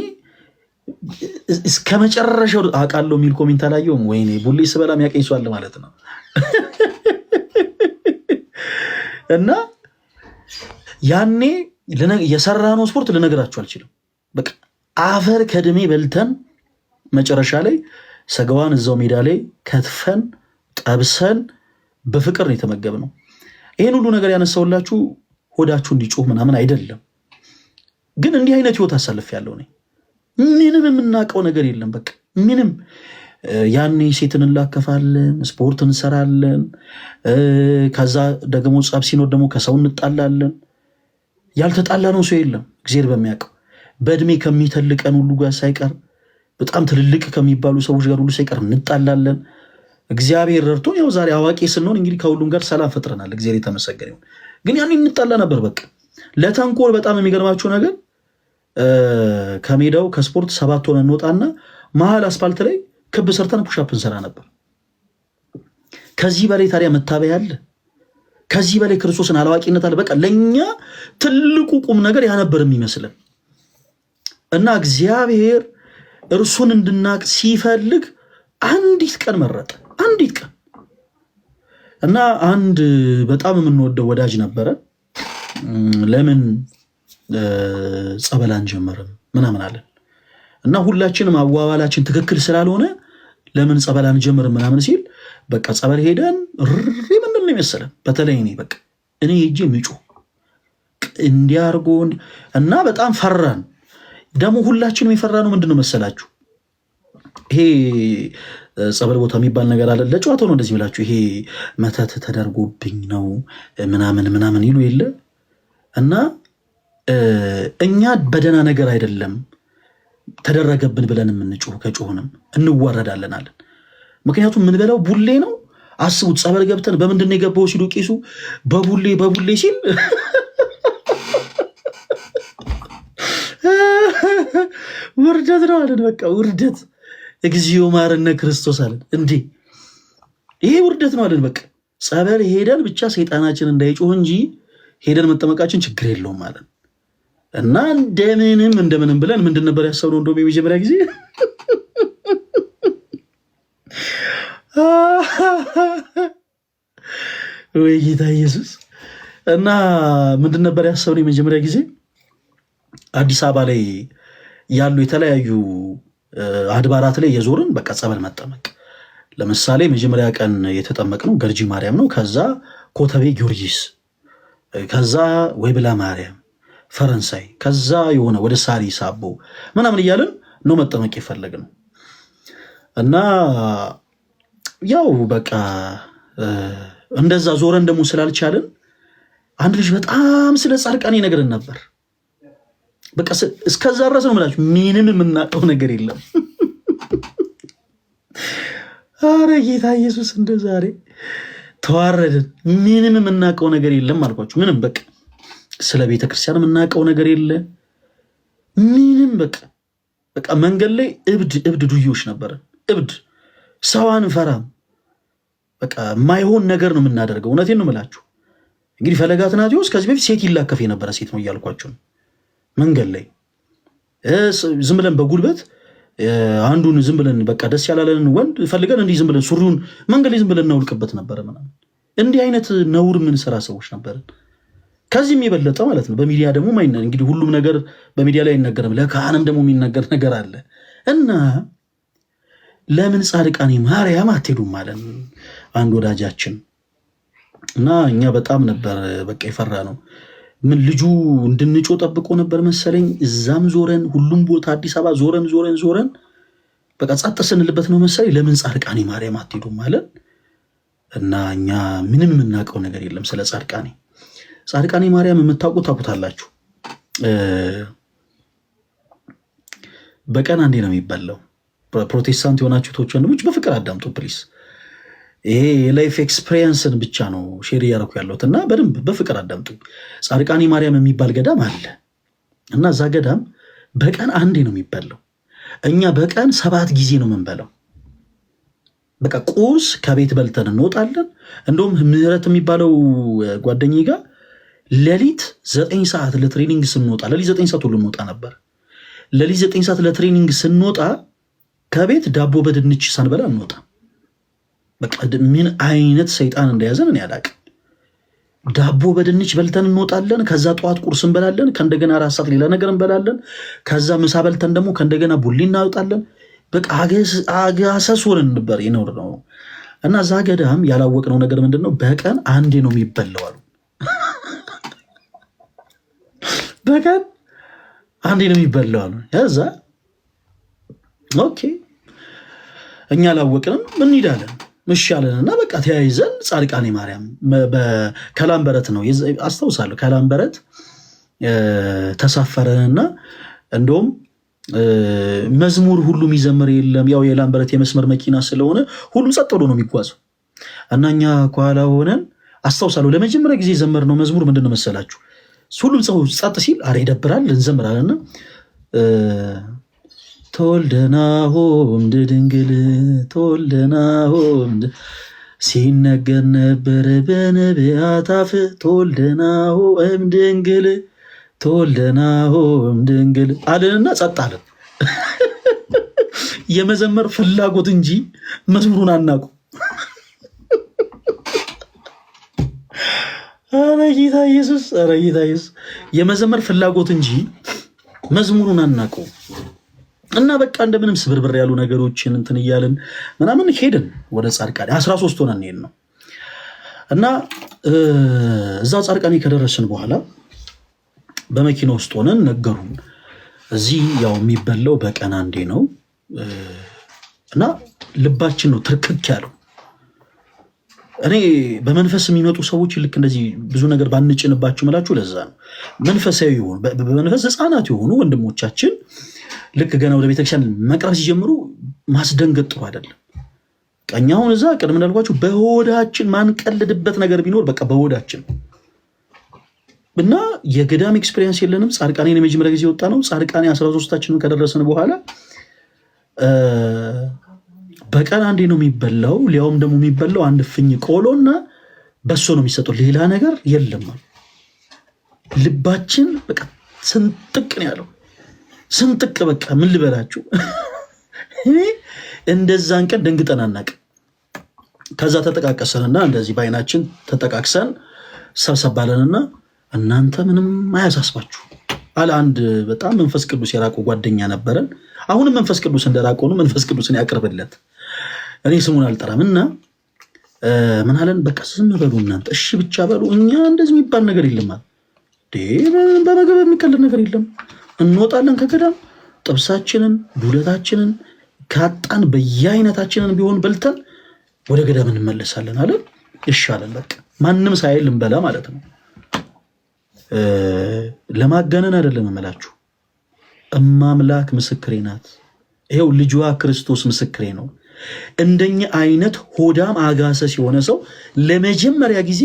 እስከ መጨረሻው አውቃለሁ የሚል ኮሜንት አላየሁም። ወይኔ ቡሌ ስበላ የሚያቀኝ ሰው አለ ማለት ነው። እና ያኔ የሰራነው ስፖርት ልነግራችሁ አልችልም። በቃ አፈር ከድሜ በልተን መጨረሻ ላይ ስጋዋን እዛው ሜዳ ላይ ከትፈን ጠብሰን በፍቅር ነው የተመገብነው። ይህን ሁሉ ነገር ያነሳውላችሁ ሆዳችሁ እንዲጮህ ምናምን አይደለም፣ ግን እንዲህ አይነት ህይወት አሳልፍ ያለው ነኝ። ምንም የምናውቀው ነገር የለም። በቃ ምንም ያኔ ሴትን እንላከፋለን፣ ስፖርት እንሰራለን። ከዛ ደግሞ ጸብ ሲኖር ደግሞ ከሰው እንጣላለን። ያልተጣላ ነው ሰው የለም እግዚአብሔር በሚያውቀው። በእድሜ ከሚተልቀን ሁሉ ጋር ሳይቀር በጣም ትልልቅ ከሚባሉ ሰዎች ጋር ሁሉ ሳይቀር እንጣላለን። እግዚአብሔር ረድቶን ያው ዛሬ አዋቂ ስንሆን እንግዲህ ከሁሉም ጋር ሰላም ፈጥረናል። እግዚአብሔር የተመሰገነ ይሁን። ግን ያኔ እንጣላ ነበር። በቃ ለተንኮል በጣም የሚገርማችሁ ነገር ከሜዳው ከስፖርት 7 ሆነን እንወጣና መሀል አስፓልት ላይ ክብ ሰርተን ፑሻፕ እንሰራ ነበር። ከዚህ በላይ ታዲያ መታበያ አለ? ከዚህ በላይ ክርስቶስን አላዋቂነት አለ? በቃ ለኛ ትልቁ ቁም ነገር ያነበር የሚመስለን እና እግዚአብሔር እርሱን እንድናቅ ሲፈልግ አንዲት ቀን መረጠ። አንዲት ቀን እና አንድ በጣም የምንወደው ወዳጅ ነበረ። ለምን ጸበል አንጀምርም ምናምን አለን እና ሁላችንም አዋዋላችን ትክክል ስላልሆነ ለምን ጸበል አንጀምርም ምናምን ሲል በቃ ጸበል ሄደን ሪ ምንድን ነው የመሰለን። በተለይ እኔ ሄጄ ምጩ እንዲያርጎ እና በጣም ፈራን። ደግሞ ሁላችንም የፈራነው ምንድን ነው መሰላችሁ? ይሄ ጸበል ቦታ የሚባል ነገር አለ። ለጨዋታው ነው እንደዚህ ብላችሁ ይሄ መተት ተደርጎብኝ ነው ምናምን ይሉ የለ እና እኛ በደህና ነገር አይደለም ተደረገብን ብለን የምንጮህ ከጮህንም እንዋረዳለን አለን። ምክንያቱም የምንበላው ቡሌ ነው። አስቡት፣ ጸበል ገብተን በምንድን ነው የገባው ሲሉ ቄሱ በቡሌ ሲል ውርደት ነው አለን። በቃ ውርደት፣ እግዚኦ ማረነ ክርስቶስ አለን። እንዴ ይሄ ውርደት ነው አለን። በቃ ጸበል ሄደን ብቻ ሰይጣናችን እንዳይጮህ እንጂ ሄደን መጠመቃችን ችግር የለውም አለን። እና እንደምንም ብለን ምንድን ነበር ያሰብነው? እንደውም የመጀመሪያ ጊዜ ወይ ጌታ ኢየሱስ። እና ምንድን ነበር ያሰብነው የመጀመሪያ ጊዜ? አዲስ አበባ ላይ ያሉ የተለያዩ አድባራት ላይ የዞርን በቃ ጸበል መጠመቅ። ለምሳሌ መጀመሪያ ቀን የተጠመቅነው ገርጂ ማርያም ነው። ከዛ ኮተቤ ጊዮርጊስ፣ ከዛ ወይብላ ማርያም ፈረንሳይ፣ ከዛ የሆነ ወደ ሳሪ ሳቦ ምናምን እያለን ነው መጠመቅ የፈለግነው። እና ያው በቃ እንደዛ ዞረን ደግሞ ስላልቻልን አንድ ልጅ በጣም ስለ ጻድቃኔ ይነግረን ነበር። በቃ እስከዛ ድረስ ነው የምላችሁ፣ ምንም የምናውቀው ነገር የለም። አረ ጌታ ኢየሱስ እንደ ዛሬ ተዋረድን። ምንም የምናውቀው ነገር የለም አልኳችሁ። ምንም በቃ ስለ ቤተክርስቲያን የምናውቀው ነገር የለ ምንም። በቃ መንገድ ላይ እብድ ዱዮች ነበረን። እብድ ሰው አንፈራም። በቃ የማይሆን ነገር ነው የምናደርገው። እውነቴን ነው የምላችሁ። እንግዲህ ፈለገ አትናቴዎስ ከዚህ በፊት ሴት ይላከፍ የነበረ ሴት ነው እያልኳችሁ ነው። መንገድ ላይ ዝም ብለን በጉልበት አንዱን ዝም ብለን በቃ ደስ ያላለንን ወንድ ፈልገን እንዲህ ዝም ብለን ሱሪውን መንገድ ላይ ዝም ብለን እናውልቅበት ነበረ ምናምን። እንዲህ አይነት ነውር የምንሰራ ሰዎች ነበርን። ከዚህም የበለጠ ማለት ነው። በሚዲያ ደግሞ እንግዲህ ሁሉም ነገር በሚዲያ ላይ አይነገርም። ለካህንም ደግሞ የሚነገር ነገር አለ እና ለምን ጻድቃኔ ማርያም አትሄዱም ማለት አንድ ወዳጃችን እና እኛ በጣም ነበር በቃ የፈራ ነው። ምን ልጁ እንድንጮ ጠብቆ ነበር መሰለኝ። እዛም ዞረን ሁሉም ቦታ አዲስ አበባ ዞረን በቃ ጸጥ ስንልበት ነው መሰለኝ ለምን ጻድቃኔ ማርያም አትሄዱም ማለት እና እኛ ምንም የምናውቀው ነገር የለም ስለ ጻድቃኔ ማርያም። የምታውቁት ታውቁታላችሁ። በቀን አንዴ ነው የሚበላው። ፕሮቴስታንት የሆናችሁ ወንድሞች በፍቅር አዳምጡ ፕሊስ። ይሄ የላይፍ ኤክስፔሪየንስን ብቻ ነው ሼር እያደረኩ ያለሁት እና በደንብ በፍቅር አዳምጡ። ጻድቃኔ ማርያም የሚባል ገዳም አለ እና እዛ ገዳም በቀን አንዴ ነው የሚበላው። እኛ በቀን 7 ጊዜ ነው የምንበላው። በቃ ቁርስ ከቤት በልተን እንወጣለን። እንደውም ምህረት የሚባለው ጓደኛዬ ጋር ሌሊት 9 ሰዓት ለትሬኒንግ ስንወጣ፣ ሌሊት 9 ሰዓት ሁሉ እንወጣ ነበር። ሌሊት 9 ሰዓት ለትሬኒንግ ስንወጣ ከቤት ዳቦ በድንች ሳንበላ እንወጣ። በቃ ምን አይነት ሰይጣን እንደያዘን እኔ አላቅም። ዳቦ በድንች በልተን እንወጣለን። ከዛ ጠዋት ቁርስ እንበላለን። ከእንደገና 4 ሰዓት ሌላ ነገር እንበላለን። ከዛ ምሳ በልተን ደግሞ ከእንደገና ቡሊ እናወጣለን። በቃ አጋሰስ ሆነን ነበር ይኖር ነው። እና እዛ ገዳም ያላወቅነው ነገር ምንድን ነው? በቀን አንዴ ነው የሚበላው አሉ። በቀን አንዴ ነው የሚበላው አሉ። ያዛ ኦኬ እኛ አላወቅንም እንሂዳለን ምሻለንና በቃ ተያይዘን ጻድቃኔ ማርያም ከላምበረት ነው አስታውሳለሁ። ከላምበረት ተሳፈረንና እንደውም መዝሙር ሁሉ የሚዘምር የለም። ያው የላምበረት የመስመር መኪና ስለሆነ ሁሉም ጸጥ ብሎ ነው የሚጓዘው እና እኛ ከኋላ ሆነን አስታውሳለሁ። ለመጀመሪያ ጊዜ የዘመርነው መዝሙር ምንድን ነው መሰላችሁ? ሁሉም ሰው ጸጥ ሲል አረ ይደብራል እንዘምራለንና ተወልደናሆም ድንግል ተወልደናሆም ሲነገር ነበር በነቢያት አፍ ተወልደናሆም ድንግል ተወልደናሆም ድንግል አለንና ጸጥ አለን። የመዘመር ፍላጎት እንጂ መዝሙሩን አናቁ። ኧረ ጌታ ኢየሱስ፣ ኧረ ጌታ ኢየሱስ። የመዘመር ፍላጎት እንጂ መዝሙሩን አናቁ። እና በቃ እንደምንም ስብርብር ያሉ ነገሮችን እንትን እያልን ምናምን ሄድን ወደ ጻድቃኔ 13 ሆነን ሄድ ነው እና እዛ ጻድቃኔ ከደረስን በኋላ በመኪና ውስጥ ሆነን ነገሩን። እዚህ ያው የሚበላው በቀን አንዴ ነው እና ልባችን ነው ትርክክ ያለው። እኔ በመንፈስ የሚመጡ ሰዎች ልክ እንደዚህ ብዙ ነገር ባንጭንባችሁ ምላችሁ ለዛ ነው። መንፈሳዊ የሆኑ በመንፈስ ሕፃናት የሆኑ ወንድሞቻችን ልክ ገና ወደ ቤተክርስቲያን መቅረብ ሲጀምሩ ማስደንገጥ ጥሩ አይደለም። ቀኛውን እዛ ቀደም እንዳልኳችሁ በሆዳችን ማንቀልድበት ነገር ቢኖር በቃ በሆዳችን እና የገዳም ኤክስፔሪየንስ የለንም። ጻድቃኔን የመጀመሪያ ጊዜ ወጣ ነው። ጻድቃኔ 13ታችንን ከደረስን በኋላ በቀን አንዴ ነው የሚበላው። ሊያውም ደግሞ የሚበላው አንድ ፍኝ ቆሎና በሶ ነው የሚሰጠው፣ ሌላ ነገር የለም። ልባችን በቃ ስንጥቅ ነው ያለው። ስንጥቅ በቃ ምን ልበላችሁ። እንደዛን ቀን ደንግጠን አናውቅም። ከዛ ተጠቃቀሰንና እንደዚህ በአይናችን ተጠቃቅሰን ሰብሰባለንና እናንተ ምንም አያሳስባችሁ አለ አንድ በጣም መንፈስ ቅዱስ የራቀው ጓደኛ ነበረን። አሁንም መንፈስ ቅዱስ እንደራቀው ነው። መንፈስ ቅዱስን ያቅርብለት፣ እኔ ስሙን አልጠራም። እና ምን አለን? በቃ ዝም በሉ እናንተ፣ እሺ ብቻ በሉ። እኛ እንደዚህ የሚባል ነገር የለም አለ። በምግብ የሚቀልድ ነገር የለም። እንወጣለን ከገዳም ጥብሳችንን ዱለታችንን ካጣን በየአይነታችንን ቢሆን በልተን ወደ ገዳም እንመለሳለን አለ። ይሻለን በቃ ማንም ሳይል እንበላ ማለት ነው። ለማጋነን አይደለም እምላችሁ፣ እማምላክ ምስክሬ ናት። ይሄው ልጇ ክርስቶስ ምስክሬ ነው። እንደኛ አይነት ሆዳም አጋሰስ የሆነ ሰው ለመጀመሪያ ጊዜ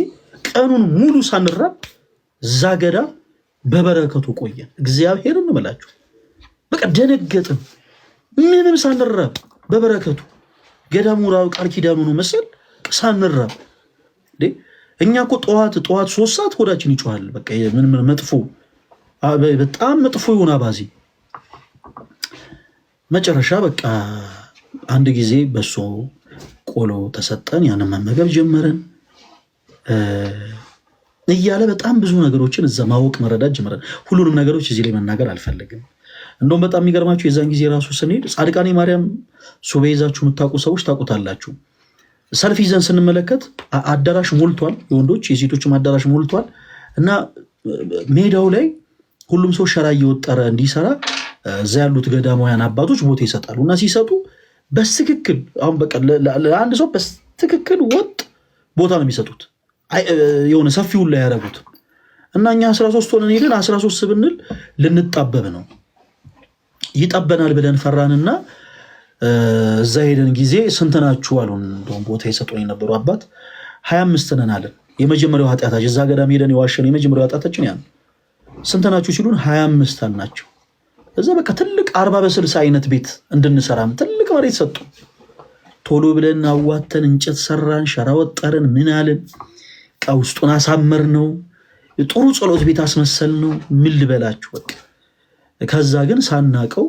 ቀኑን ሙሉ ሳንራብ እዛ ገዳም በበረከቱ ቆየን። እግዚአብሔርን ነው እምላችሁ። በቃ ደነገጥን። ምንም ሳንራብ በበረከቱ ገዳሙ ቃል ኪዳኑ ነው መሰል ሳንራብ። እኛ እኮ ጠዋት 3 ሰዓት ሆዳችን ይጮሃል። በቃ ምን መጥፎ በጣም መጥፎ ይሆን አባዜ። መጨረሻ በቃ አንድ ጊዜ በሶ ቆሎ ተሰጠን። ያንን መመገብ ጀመረን እያለ በጣም ብዙ ነገሮችን እዛ ማወቅ መረዳት ጀመረን። ሁሉንም ነገሮች እዚህ ላይ መናገር አልፈልግም። እንደውም በጣም የሚገርማችሁ የዛን ጊዜ ራሱ ስንሄድ ጻድቃኔ ማርያም ሱባኤ ይዛችሁ የምታውቁ ሰዎች ታውቁታላችሁ። ሰልፍ ይዘን ስንመለከት አዳራሽ ሞልቷል። የወንዶች የሴቶችም አዳራሽ ሞልቷል እና ሜዳው ላይ ሁሉም ሰው ሸራ እየወጠረ እንዲሰራ እዛ ያሉት ገዳማውያን አባቶች ቦታ ይሰጣሉ እና ሲሰጡ በትክክል አሁን በቃ ለአንድ ሰው በትክክል ወጥ ቦታ ነው የሚሰጡት። የሆነ ሰፊውን ላይ ያደረጉት እና እኛ 13 ሆነን ሄደን 13 ብንል ልንጣበብ ነው ይጠበናል ብለን ፈራንና እዛ ሄደን ጊዜ ስንት ናችሁ አሉን። እንደውም ቦታ የሰጡን የነበሩ አባት 25 ነን አለን። የመጀመሪያው ኃጢአታችን እዛ ገዳም ሄደን የዋሸን የመጀመሪያው ኃጢአታችን ያን ስንት ናችሁ ሲሉን 25 አልናቸው። እዛ በቃ ትልቅ 40 በ60 አይነት ቤት እንድንሰራም ትልቅ መሬት ሰጡ። ቶሎ ብለን አዋተን እንጨት ሰራን፣ ሸራ ወጠርን፣ ምን አለን ውስጡን አሳመር ነው። ጥሩ ጸሎት ቤት አስመሰል ነው። ምን ልበላችሁ በቃ ከዛ ግን ሳናቀው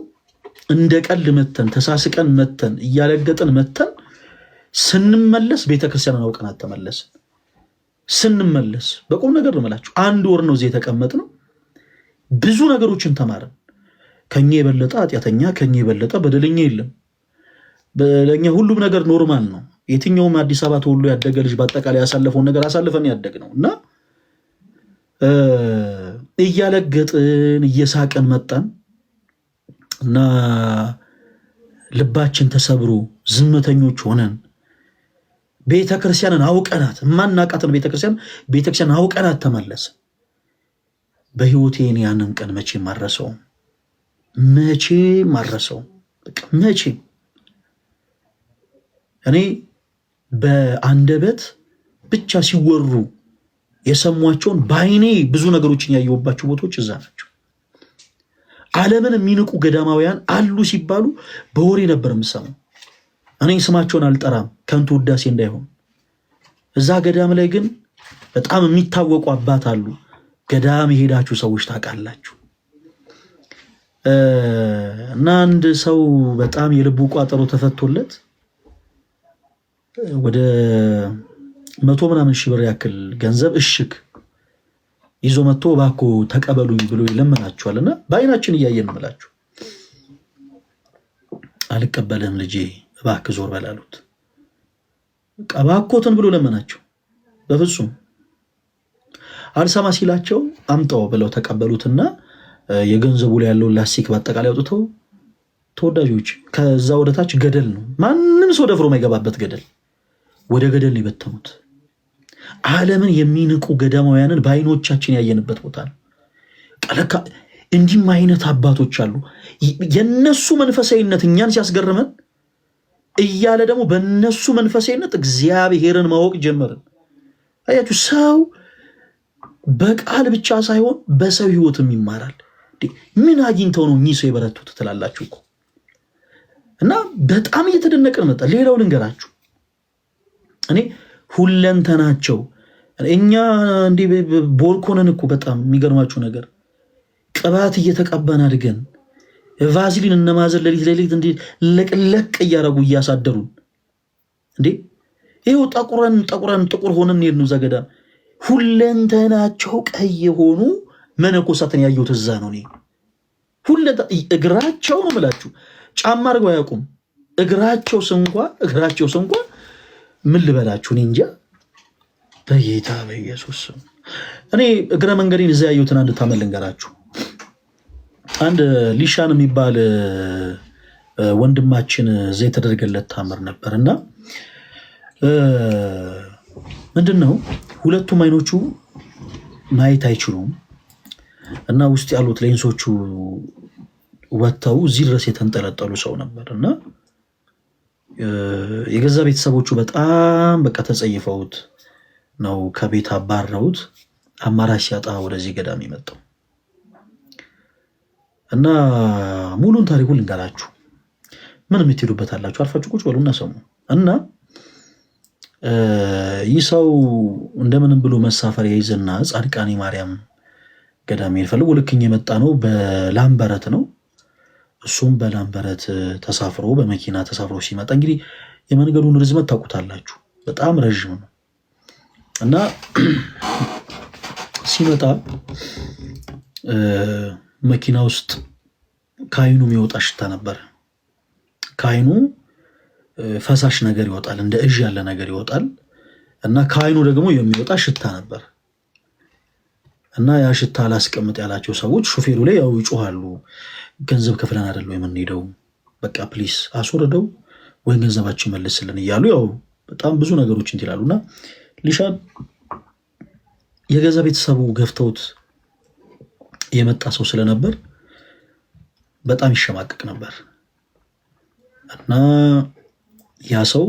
እንደ ቀልድ መተን ተሳስቀን መተን እያለገጥን መተን ስንመለስ ቤተክርስቲያንን አውቀናት ተመለስን። ስንመለስ በቁም ነገር ነው የምላችሁ 1 ወር ነው እዚህ የተቀመጥነው። ብዙ ነገሮችን ተማርን። ከኛ የበለጠ ኃጢአተኛ ከኛ የበለጠ በደለኛ የለም። ለኛ ሁሉም ነገር ኖርማል ነው። የትኛውም አዲስ አበባ ተወልዶ ያደገ ልጅ በአጠቃላይ ያሳለፈውን ነገር አሳልፈን ያደግነው እና እያለገጥን እየሳቀን መጣን እና ልባችን ተሰብሮ ዝምተኞች ሆነን ቤተክርስቲያንን አውቀናት ማናቃትን ቤተክርስቲያን አውቀናት ተመለስን። በህይወቴ ያንን ቀን መቼ ማረሰው መቼ እኔ በአንደበት ብቻ ሲወሩ የሰሟቸውን በአይኔ ብዙ ነገሮችን ያየሁባቸው ቦታዎች እዛ ናቸው። ዓለምን የሚንቁ ገዳማውያን አሉ ሲባሉ በወሬ ነበር የምሰማው። እኔ ስማቸውን አልጠራም ከንቱ ውዳሴ እንዳይሆን። እዛ ገዳም ላይ ግን በጣም የሚታወቁ አባት አሉ። ገዳም የሄዳችሁ ሰዎች ታውቃላችሁ። እና አንድ ሰው በጣም የልቡ ቋጠሮ ተፈቶለት ወደ 100 ምናምን ሺህ ብር ያክል ገንዘብ እሽግ ይዞ መጥቶ እባክዎ ተቀበሉኝ ብሎ ይለምናቸዋልና በአይናችን እያየን እንምላችሁ አልቀበልህም ልጄ እባክህ ዞር በላሉት። እባክዎትን ብሎ ለመናቸው። በፍጹም አልሰማ ሲላቸው አምጣው ብለው ተቀበሉትና የገንዘቡ ላይ ያለውን ላስቲክ በአጠቃላይ አውጥተው ተወዳጆች ከዛ ወደታች ገደል ነው። ማንም ሰው ደፍሮ የማይገባበት ገደል ወደ ገደል ይበተኑት። ዓለምን የሚንቁ ገዳማውያንን በአይኖቻችን ያየንበት ቦታ ነው። ቀለካ እንዲህም አይነት አባቶች አሉ። የነሱ መንፈሳዊነት እኛን ሲያስገርመን እያለ ደግሞ በነሱ መንፈሳዊነት እግዚአብሔርን ማወቅ ጀመርን። አያችሁ ሰው በቃል ብቻ ሳይሆን በሰው ህይወትም ይማራል። ምን አግኝተው ነው እኚህ ሰው የበረቱት ትላላችሁ እኮ። እና በጣም እየተደነቀን መጣ። ሌላው ልንገራችሁ እኔ ሁለንተናቸው እኛ እንዲህ ቦርኮነን እኮ በጣም የሚገርማችሁ ነገር ቅባት እየተቀባን አድገን ቫዝሊን እነማዘር ሌሊት እንዲህ ለቅለቅ እያረጉ እያሳደሩን እንዴ ይሄው ጠቁረን ጥቁር ሆነን ነው ዘገዳ ሁለንተናቸው ቀይ የሆኑ መነኮሳትን ያየሁት እዛ ነው። እኔ እግራቸው ነው የምላችሁ ጫማ አድርገው አያውቁም። እግራቸው ስንኳ ምን ልበላችሁ እኔ እንጃ። በጌታ በኢየሱስ እኔ እግረ መንገዴን እዛ ያየሁትን አንድ ታመል ልንገራችሁ። አንድ ሊሻን የሚባል ወንድማችን እዛ የተደረገለት ታምር ነበርና ምንድነው ሁለቱም አይኖቹ ማየት አይችሉም እና ውስጥ ያሉት ሌንሶቹ ወጥተው እዚህ ድረስ የተንጠለጠሉ ሰው ነበርና የገዛ ቤተሰቦቹ በጣም በቃ ተጸይፈውት ነው ከቤት አባረውት አማራጭ ሲያጣ ወደዚህ ገዳም የመጣው እና ሙሉን ታሪኩን ልንገራችሁ። ምን የምትሄዱበት አላችሁ አልፋችሁ ቁጭ በሉና ሰሙ እና ይህ ሰው እንደምንም ብሎ መሳፈሪያ ይዘና ጻድቃኔ ማርያም ገዳም ይፈልጉ ልክኝ የመጣ ነው። በላምበረት ነው። እሱም በላምበረት ተሳፍሮ በመኪና ተሳፍሮ ሲመጣ እንግዲህ የመንገዱን ርዝመት ታውቁታላችሁ፣ በጣም ረዥም ነው እና ሲመጣ መኪና ውስጥ ከአይኑ የሚወጣ ሽታ ነበር። ከአይኑ ፈሳሽ ነገር ይወጣል፣ እንደ እዥ ያለ ነገር ይወጣል እና ከአይኑ ደግሞ የሚወጣ ሽታ ነበር እና ያ ሽታ አላስቀምጥ ያላቸው ሰዎች ሹፌሩ ላይ ያው ይጮሃሉ። ገንዘብ ከፍለን አይደለም የምንሄደው፣ በቃ ፕሊስ አስወርደው ወይ ገንዘባችን መልስልን እያሉ ያው በጣም ብዙ ነገሮች እንትላሉና ሊሻን የገዛ ቤተሰቡ ገፍተውት የመጣ ሰው ስለነበር በጣም ይሸማቀቅ ነበር እና ያ ሰው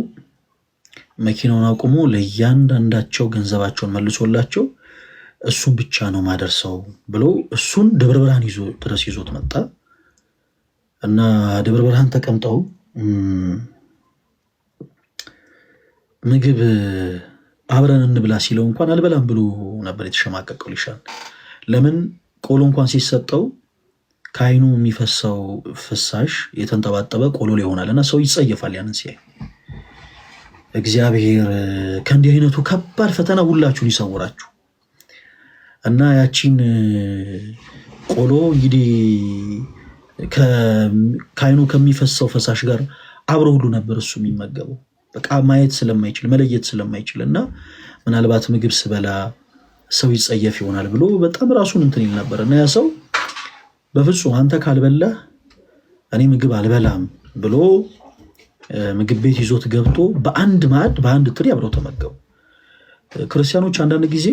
መኪናውን አቁሞ ለእያንዳንዳቸው ገንዘባቸውን መልሶላቸው እሱን ብቻ ነው ማደርሰው ብሎ እሱን ደብረ ብርሃን ድረስ ይዞት መጣ እና ደብረ ብርሃን ተቀምጠው ምግብ አብረን እንብላ ሲለው እንኳን አልበላም ብሎ ነበር የተሸማቀቀው ሊሻን። ለምን ቆሎ እንኳን ሲሰጠው ከአይኑ የሚፈሰው ፍሳሽ የተንጠባጠበ ቆሎ ይሆናልና ሰው ይጸየፋል ያንን ሲያይ። እግዚአብሔር ከእንዲህ አይነቱ ከባድ ፈተና ሁላችሁን ይሰውራችሁ እና ያቺን ቆሎ እንግዲህ ከአይኑ ከሚፈሰው ፈሳሽ ጋር አብሮ ሁሉ ነበር እሱ የሚመገበው። በቃ ማየት ስለማይችል መለየት ስለማይችል እና ምናልባት ምግብ ስበላ ሰው ይጸየፍ ይሆናል ብሎ በጣም ራሱን እንትን ይል ነበር እና ያ ሰው በፍጹም አንተ ካልበላህ እኔ ምግብ አልበላም ብሎ ምግብ ቤት ይዞት ገብቶ በአንድ ማዕድ በአንድ ትሪ አብረው ተመገቡ። ክርስቲያኖች አንዳንድ ጊዜ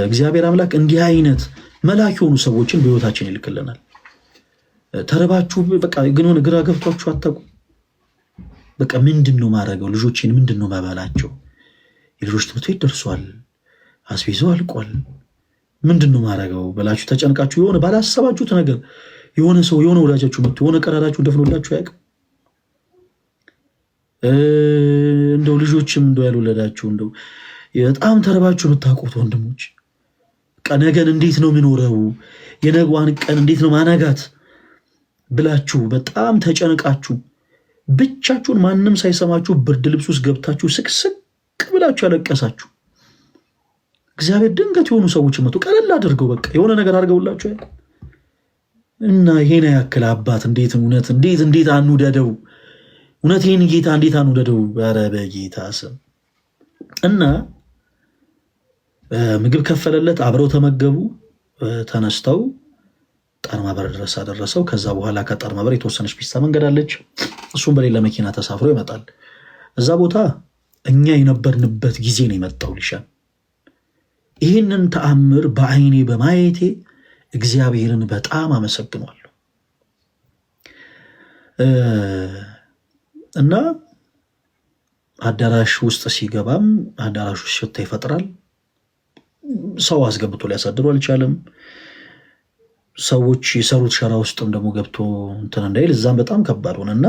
እግዚአብሔር አምላክ እንዲህ አይነት መልአክ የሆኑ ሰዎችን በህይወታችን ይልክልናል። ተረባችሁ በቃ ግን ሆነ ግራ ገብቷችሁ አታውቁ። በቃ ምንድነው ማረገው? ልጆችን ምንድነው ማባላቸው? የልጆች ትምህርት ቤት ደርሷል፣ አስቤዛው አልቋል፣ ምንድነው ማረገው ብላችሁ ተጨንቃችሁ የሆነ ባላሰባችሁት ነገር የሆነ ሰው የሆነ ወዳጃችሁ መጥቶ የሆነ ቀራራችሁ ደፍኖላችሁ አያውቅም? እንደው ልጆችም እንደው ያልወለዳችሁ እንደው በጣም ተረባችሁ የምታውቁት ወንድሞች ነገን እንዴት ነው የሚኖረው የነገዋን ቀን እንዴት ነው ማናጋት ብላችሁ በጣም ተጨንቃችሁ ብቻችሁን ማንም ሳይሰማችሁ ብርድ ልብስ ውስጥ ገብታችሁ ስቅስቅ ብላችሁ ያለቀሳችሁ እግዚአብሔር ድንገት የሆኑ ሰዎች መጡ ቀለል አድርገው በቃ የሆነ ነገር አድርገውላችሁ እና ይሄን ያክል አባት እንዴት እውነት እንዴት አንውደደው እውነት ይሄን ጌታ እንዴት አንውደደው ኧረ በጌታ ስም እና ምግብ ከፈለለት አብረው ተመገቡ። ተነስተው ጣርማበር ድረስ አደረሰው። ከዛ በኋላ ከጣርማበር የተወሰነች ፒስታ መንገድ አለች። እሱም በሌላ መኪና ተሳፍሮ ይመጣል። እዛ ቦታ እኛ የነበርንበት ጊዜ ነው የመጣው ሊሻን። ይህንን ተአምር በአይኔ በማየቴ እግዚአብሔርን በጣም አመሰግናለሁ እና አዳራሽ ውስጥ ሲገባም አዳራሽ ውስጥ ሽታ ይፈጥራል። ሰው አስገብቶ ሊያሳድሩ አልቻለም። ሰዎች የሰሩት ሸራ ውስጥም ደግሞ ገብቶ እንትን እንዳይል እዛም በጣም ከባድ ሆነና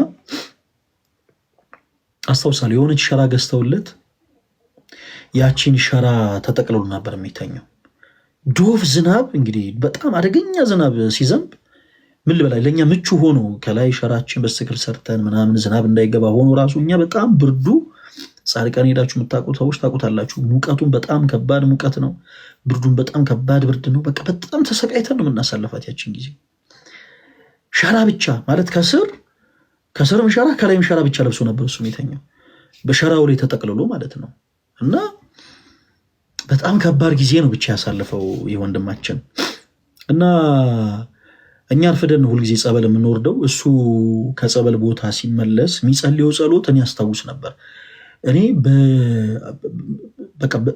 አስታውሳለሁ የሆነች ሸራ ገዝተውለት ያቺን ሸራ ተጠቅልሎ ነበር የሚተኘው። ዶፍ ዝናብ እንግዲህ በጣም አደገኛ ዝናብ ሲዘንብ ምን ልበላይ ለኛ ምቹ ሆኖ ከላይ ሸራችን በስተክል ሰርተን ምናምን ዝናብ እንዳይገባ ሆኖ ራሱ እኛ በጣም ብርዱ ጻድቃን ሄዳችሁ የምታውቁት ሰዎች ታውቁታላችሁ። ሙቀቱን በጣም ከባድ ሙቀት ነው። ብርዱን በጣም ከባድ ብርድ ነው። በቃ በጣም ተሰቃይተን ነው የምናሳልፋት ያችን ጊዜ። ሸራ ብቻ ማለት ከስርም ሸራ ከላይም ሸራ ብቻ ለብሶ ነበር እሱ የተኛው በሸራው ላይ ተጠቅልሎ ማለት ነው። እና በጣም ከባድ ጊዜ ነው ብቻ ያሳለፈው የወንድማችን እና እኛ አርፍደን ነው ሁልጊዜ ጸበል የምንወርደው። እሱ ከጸበል ቦታ ሲመለስ የሚጸልየው ጸሎት እኔ አስታውስ ነበር። እኔ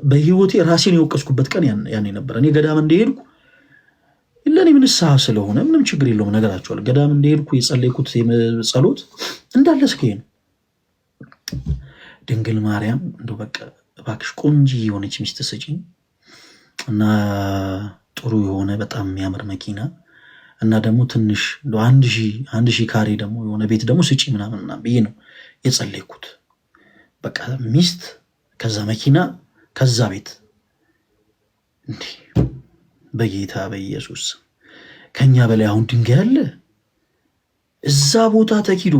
በህይወቴ ራሴን የወቀስኩበት ቀን ያኔ ነበር። እኔ ገዳም እንደሄድኩ ለእኔ ንስሐ ስለሆነ ምንም ችግር የለውም ነገራቸዋል። ገዳም እንደሄድኩ የጸለይኩት ጸሎት እንዳለ እስከ ነው ድንግል ማርያም እንደው በቃ እባክሽ ቆንጆ የሆነች ሚስት ስጪኝ እና ጥሩ የሆነ በጣም የሚያምር መኪና እና ደግሞ ትንሽ አንድ ሺህ ካሬ ደግሞ የሆነ ቤት ደግሞ ስጪ ምናምን ብዬ ነው የጸለይኩት። በቃ ሚስት ከዛ መኪና ከዛ ቤት እንዴ በጌታ በኢየሱስ ከኛ በላይ አሁን ድንጋይ አለ? እዛ ቦታ ተኪዶ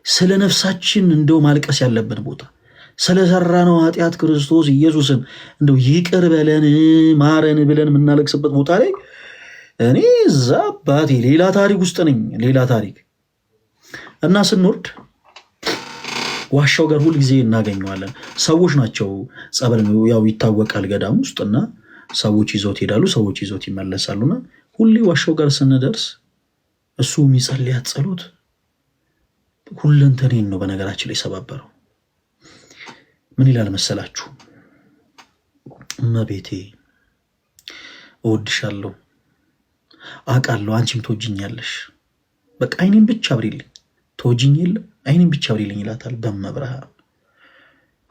ስለ ነፍሳችን እንደው ማልቀስ ያለበት ቦታ ስለሰራነው ኃጢአት ክርስቶስ ኢየሱስን እንደው ይቅር በለን ማረን ብለን የምናለቅስበት ቦታ ላይ እኔ እዛ አባቴ ሌላ ታሪክ ውስጥ ነኝ። ሌላ ታሪክ እና ስንወርድ ዋሻው ጋር ሁል ጊዜ እናገኘዋለን። ሰዎች ናቸው ጸበል ያው ይታወቃል ገዳም ውስጥና ሰዎች ይዞት ይሄዳሉ፣ ሰዎች ይዞት ይመለሳሉና ሁሌ ዋሻው ጋር ስንደርስ እሱ የሚጸልያት ጸሎት ሁለንተኔን ነው በነገራችን ላይ ሰባበረው። ምን ይላል መሰላችሁ? እመቤቴ እወድሻለሁ፣ አውቃለሁ አንቺም ትወጂኛለሽ፣ በቃ አይኔን ብቻ አብሪልኝ ተወጂኝ የለ አይኔን ብቻ አብሪልኝ ይላታል በመብርሃን።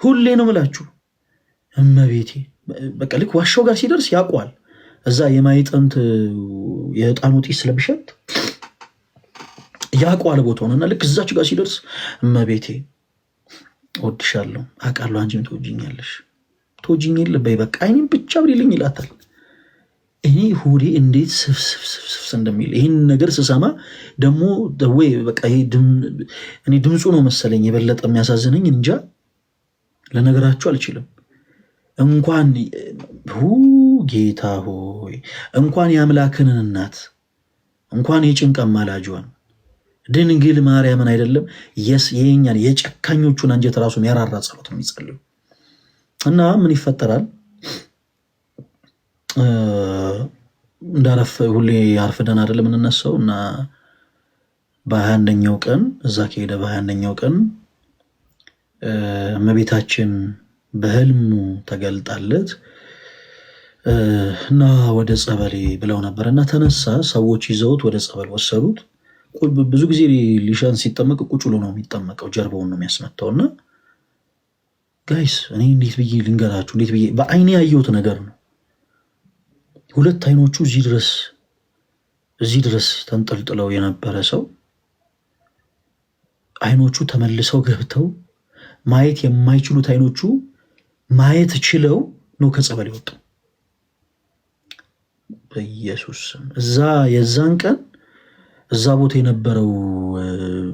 ሁሌ ነው የምላችሁ እመቤቴ በቃ ልክ ዋሻው ጋር ሲደርስ ያውቀዋል። እዛ የማይጠንት የዕጣኑ ጢስ ስለሚሸት ያውቀዋል ቦታውንና ልክ እዛች ጋር ሲደርስ እመቤቴ እወድሻለሁ አውቃለሁ አንቺም ትወጂኛለሽ ተወጂኝ የለ በይ በቃ አይኔን ብቻ አብሪልኝ ይላታል። እኔ ሆዴ እንዴት ስፍስፍስፍ እንደሚል ይህን ነገር ስሰማ ደግሞ ወይ በቃ እኔ ድምፁ ነው መሰለኝ የበለጠ የሚያሳዝነኝ እንጃ ለነገራችሁ አልችልም። እንኳን ጌታ ሆይ እንኳን የአምላክን እናት እንኳን የጭንቅ አማላጇን ድንግል ማርያምን አይደለም የኛን የጨካኞቹን አንጀት ራሱን ያራራ ጸሎት ነው የሚጸልዩ እና ምን ይፈጠራል? እንዳረፍ ሁሌ አርፍደን አይደለም የምንነሳው እና በ21ኛው ቀን እዛ ከሄደ በ21ኛው ቀን እመቤታችን በህልሙ ተገልጣለት እና ወደ ጸበሌ ብለው ነበር እና ተነሳ። ሰዎች ይዘውት ወደ ጸበል ወሰዱት። ብዙ ጊዜ ሊሻን ሲጠመቅ ቁጭ ብሎ ነው የሚጠመቀው፣ ጀርባውን ነው የሚያስመታው። እና ጋይስ እኔ እንዴት ብዬ ልንገራችሁ፣ እንዴት ብዬ በአይኔ ያየሁት ነገር ነው። ሁለት አይኖቹ እዚህ ድረስ ተንጠልጥለው የነበረ ሰው አይኖቹ ተመልሰው ገብተው ማየት የማይችሉት አይኖቹ ማየት ችለው ነው ከጸበል ይወጡ። በኢየሱስ ስም እዛ የዛን ቀን እዛ ቦታ የነበረው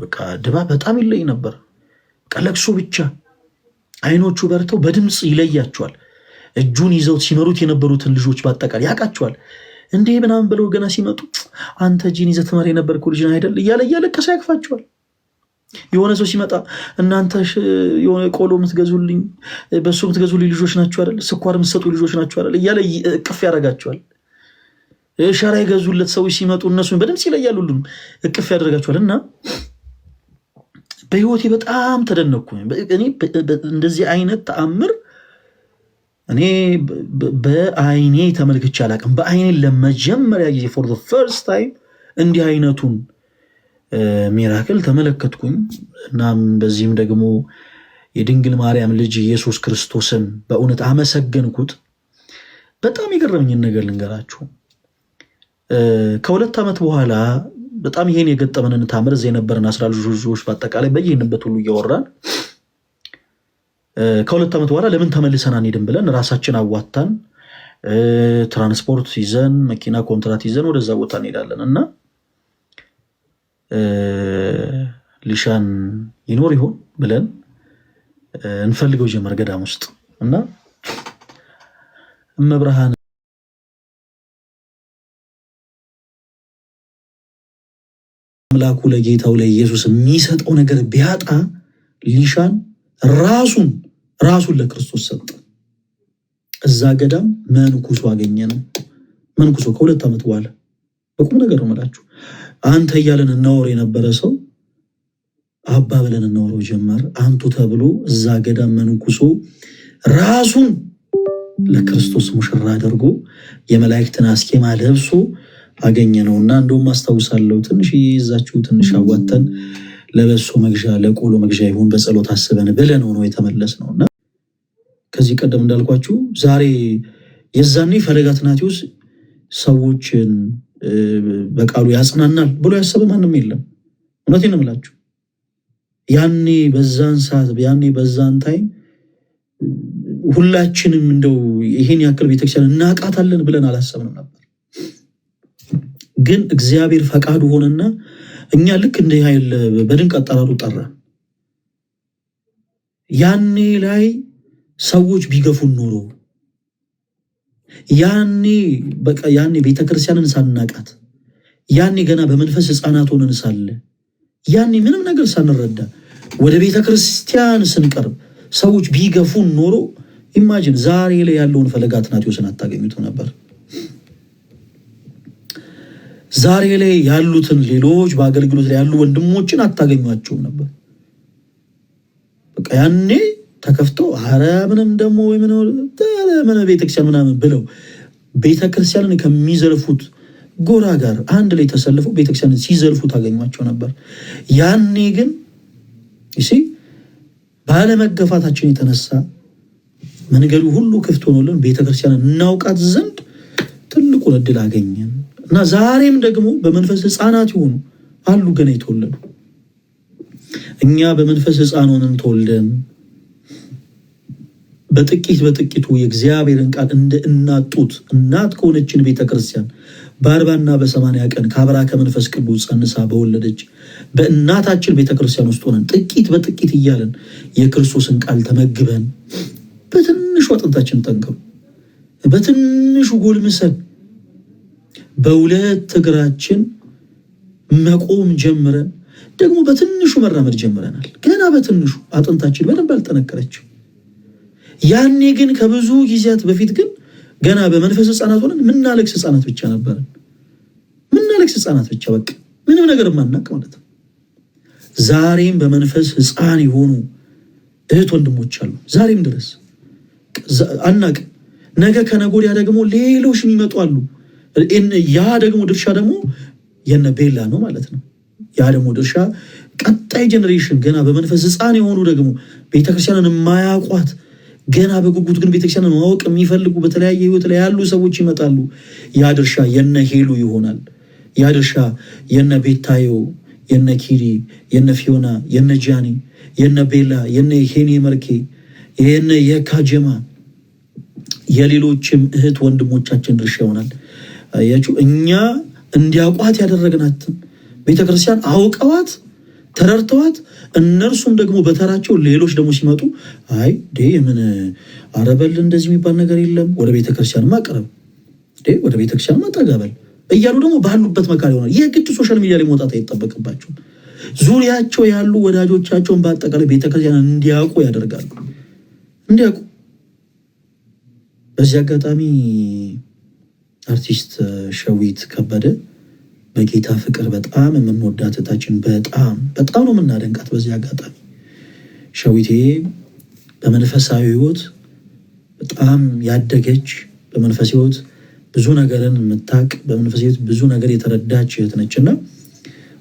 በቃ ድባብ በጣም ይለይ ነበር። ቀለቅሶ ብቻ አይኖቹ በርተው በድምጽ ይለያቸዋል። እጁን ይዘው ሲመሩት የነበሩትን ልጆች በአጠቃላይ ያውቃቸዋል። እንዴ ምናምን ብለው ገና ሲመጡ አንተ እጅን ይዘህ ትመራ የነበርኩ ልጅ አይደል እያለ እያለቀሰ ያቅፋቸዋል። የሆነ ሰው ሲመጣ እናንተ የሆነ ቆሎ የምትገዙልኝ በሱ የምትገዙልኝ ልጆች ናቸው አይደል፣ ስኳር የምትሰጡ ልጆች ናቸው አይደል እያለ እቅፍ ያደርጋቸዋል። ሸራ የገዙለት ሰዎች ሲመጡ እነሱን በድምፅ ይለያሉ፣ ሁሉም እቅፍ ያደርጋቸዋል። እና በህይወቴ በጣም ተደነኩ። እኔ እንደዚህ አይነት ተአምር እኔ በአይኔ ተመልክቼ አላውቅም። በአይኔ ለመጀመሪያ ጊዜ ፎር ዘ ፈርስት ታይም እንዲህ አይነቱን ሚራክል ተመለከትኩኝ። እናም በዚህም ደግሞ የድንግል ማርያም ልጅ ኢየሱስ ክርስቶስን በእውነት አመሰገንኩት። በጣም የገረመኝን ነገር ልንገራችሁ። ከ2 ዓመት በኋላ በጣም ይሄን የገጠመንን ታምር እዚህ የነበረን 10 ልጆች በአጠቃላይ በየሄንበት ሁሉ እያወራን ከ2 ዓመት በኋላ ለምን ተመልሰን አንሄድም ብለን ራሳችን አዋታን ትራንስፖርት ይዘን መኪና ኮንትራት ይዘን ወደዛ ቦታ እንሄዳለን እና ሊሻን ይኖር ይሆን ብለን እንፈልገው ጀመር ገዳም ውስጥ እና እመብርሃን አምላኩ ለጌታው ለኢየሱስ የሚሰጠው ነገር ቢያጣ ሊሻን ራሱን ለክርስቶስ ሰጠ። እዛ ገዳም መንኩሶ አገኘ ነው። መንኩሶ ከ2 ዓመት በኋላ በቁም ነገር ነው የምላችሁ። አንተ እያለን እናወር የነበረ ሰው አባ ብለን እናወረው ጀመር። አንቱ ተብሎ እዛ ገዳም መንኩሶ ራሱን ለክርስቶስ ሙሽራ አድርጎ የመላእክትን አስኬማ ለብሶ አገኘ ነውና እንደውም አስታውሳለሁ ትንሽ ይዛችሁ ትንሽ አዋተን ለበሶ መግዣ ለቆሎ መግዣ ይሁን በጸሎት አስበን ብለን ነው የተመለስ ነውና ከዚህ ቀደም እንዳልኳችሁ ዛሬ የዛኔ ፈለገ አትናቴዎስ ሰዎችን በቃሉ ያጽናናል ብሎ ያሰበ ማንም የለም። እውነቴን ነው የምላችሁ። ያኔ በዛን ሰዓት ያኔ በዛን ታይም ሁላችንም እንደው ይሄን ያክል ቤተክርስቲያን እናቃታለን ብለን አላሰብንም ነበር። ግን እግዚአብሔር ፈቃዱ ሆነና እኛ ልክ እንደ ኃይል በድንቅ አጠራሩ ጠራ። ያኔ ላይ ሰዎች ቢገፉን ኖሮ ያኔ ቤተክርስቲያንን ሳናቃት ያኔ ገና በመንፈስ ሕፃናት ሆነን ሳለ ያኔ ምንም ነገር ሳንረዳ ወደ ቤተክርስቲያን ስንቀርብ ሰዎች ቢገፉን ኖሮ ኢማጂን ዛሬ ላይ ያለውን ፈለገ አትናቴዎስን አታገኙትም ነበር። ዛሬ ላይ ያሉትን ሌሎች በአገልግሎት ላይ ያሉ ወንድሞችን አታገኟቸውም ነበር። በቃ ያኔ ተከፍተው አረ ምንም ደግሞ ምን ቤተክርስቲያን ምናምን ብለው ቤተክርስቲያንን ከሚዘርፉት ጎራ ጋር አንድ ላይ ተሰልፈው ቤተክርስቲያንን ሲዘልፉ ታገኟቸው ነበር። ያኔ ግን ባለመገፋታችን የተነሳ መንገዱ ሁሉ ክፍት ሆኖልን ቤተክርስቲያንን እናውቃት ዘንድ ትልቁን ዕድል አገኘን እና ዛሬም ደግሞ በመንፈስ ሕፃናት ይሆኑ አሉ ገና የተወለዱ። እኛ በመንፈስ ሕፃን ሆነን ተወልደን በጥቂቱ የእግዚአብሔርን ቃል እንደ እናጡት እናት ከሆነችን ቤተክርስቲያን በ40 እና በ80 ቀን ከአብራ ከመንፈስ ቅዱስ ጸንሳ በወለደች በእናታችን ቤተክርስቲያን ውስጥ ሆነን ጥቂት እያለን የክርስቶስን ቃል ተመግበን በትንሹ አጥንታችን ጠንከሩ በትንሹ ጎልምሰን በሁለት እግራችን መቆም ጀምረን ደግሞ በትንሹ መራመድ ጀምረናል። ገና በትንሹ አጥንታችን በደንብ አልጠነከረችም። ያኔ ግን ከብዙ ጊዜያት በፊት ግን ገና በመንፈስ ሕፃናት ሆነን ምናለቅስ ሕፃናት ብቻ ነበርን። ምናለቅስ ሕፃናት ብቻ በቃ ምንም ነገር ማናቅ ማለት ነው። ዛሬም በመንፈስ ሕፃን የሆኑ እህት ወንድሞች አሉ። ዛሬም ድረስ አናቅ። ነገ ከነጎዲያ ደግሞ ሌሎች የሚመጡ አሉ። ያ ደግሞ ድርሻ ደግሞ የነ ቤላ ነው ማለት ነው። ያ ደግሞ ድርሻ ቀጣይ ጀኔሬሽን ገና በመንፈስ ሕፃን የሆኑ ደግሞ ቤተክርስቲያንን የማያውቋት ገና በጉጉት ግን ቤተክርስቲያንን ማወቅ የሚፈልጉ በተለያየ ህይወት ላይ ያሉ ሰዎች ይመጣሉ። ያ ድርሻ የነ ሄሉ ይሆናል። ያ ድርሻ የነ ቤታዮ፣ የነ ኪሪ፣ የነ ፊዮና፣ የነ ጃኒ፣ የነ ቤላ፣ የነ ሄኔ መርኬ፣ የነ የካጀማ የሌሎችም እህት ወንድሞቻችን ድርሻ ይሆናል። አያችሁ እኛ እንዲያውቋት ያደረግናትን ቤተክርስቲያን አውቀዋት ተረርተዋት እነርሱም ደግሞ በተራቸው ሌሎች ደግሞ ሲመጡ አይ ምን አረበል እንደዚህ የሚባል ነገር የለም ወደ ቤተክርስቲያን ማቀረብ ወደ ቤተክርስቲያን ማጠጋበል እያሉ ደግሞ ባሉበት መካሪ ይሆናል። የግድ ሶሻል ሚዲያ ላይ መውጣት አይጠበቅባቸውም። ዙሪያቸው ያሉ ወዳጆቻቸውን በአጠቃላይ ቤተክርስቲያን እንዲያውቁ ያደርጋሉ። እንዲያውቁ በዚህ አጋጣሚ አርቲስት ሸዊት ከበደ በጌታ ፍቅር በጣም የምንወዳት እህታችን በጣም ነው የምናደንቃት። በዚህ አጋጣሚ ሸዊቴ በመንፈሳዊ ህይወት በጣም ያደገች በመንፈስ ህይወት ብዙ ነገርን የምታቅ በመንፈስ ህይወት ብዙ ነገር የተረዳች እህት ነችና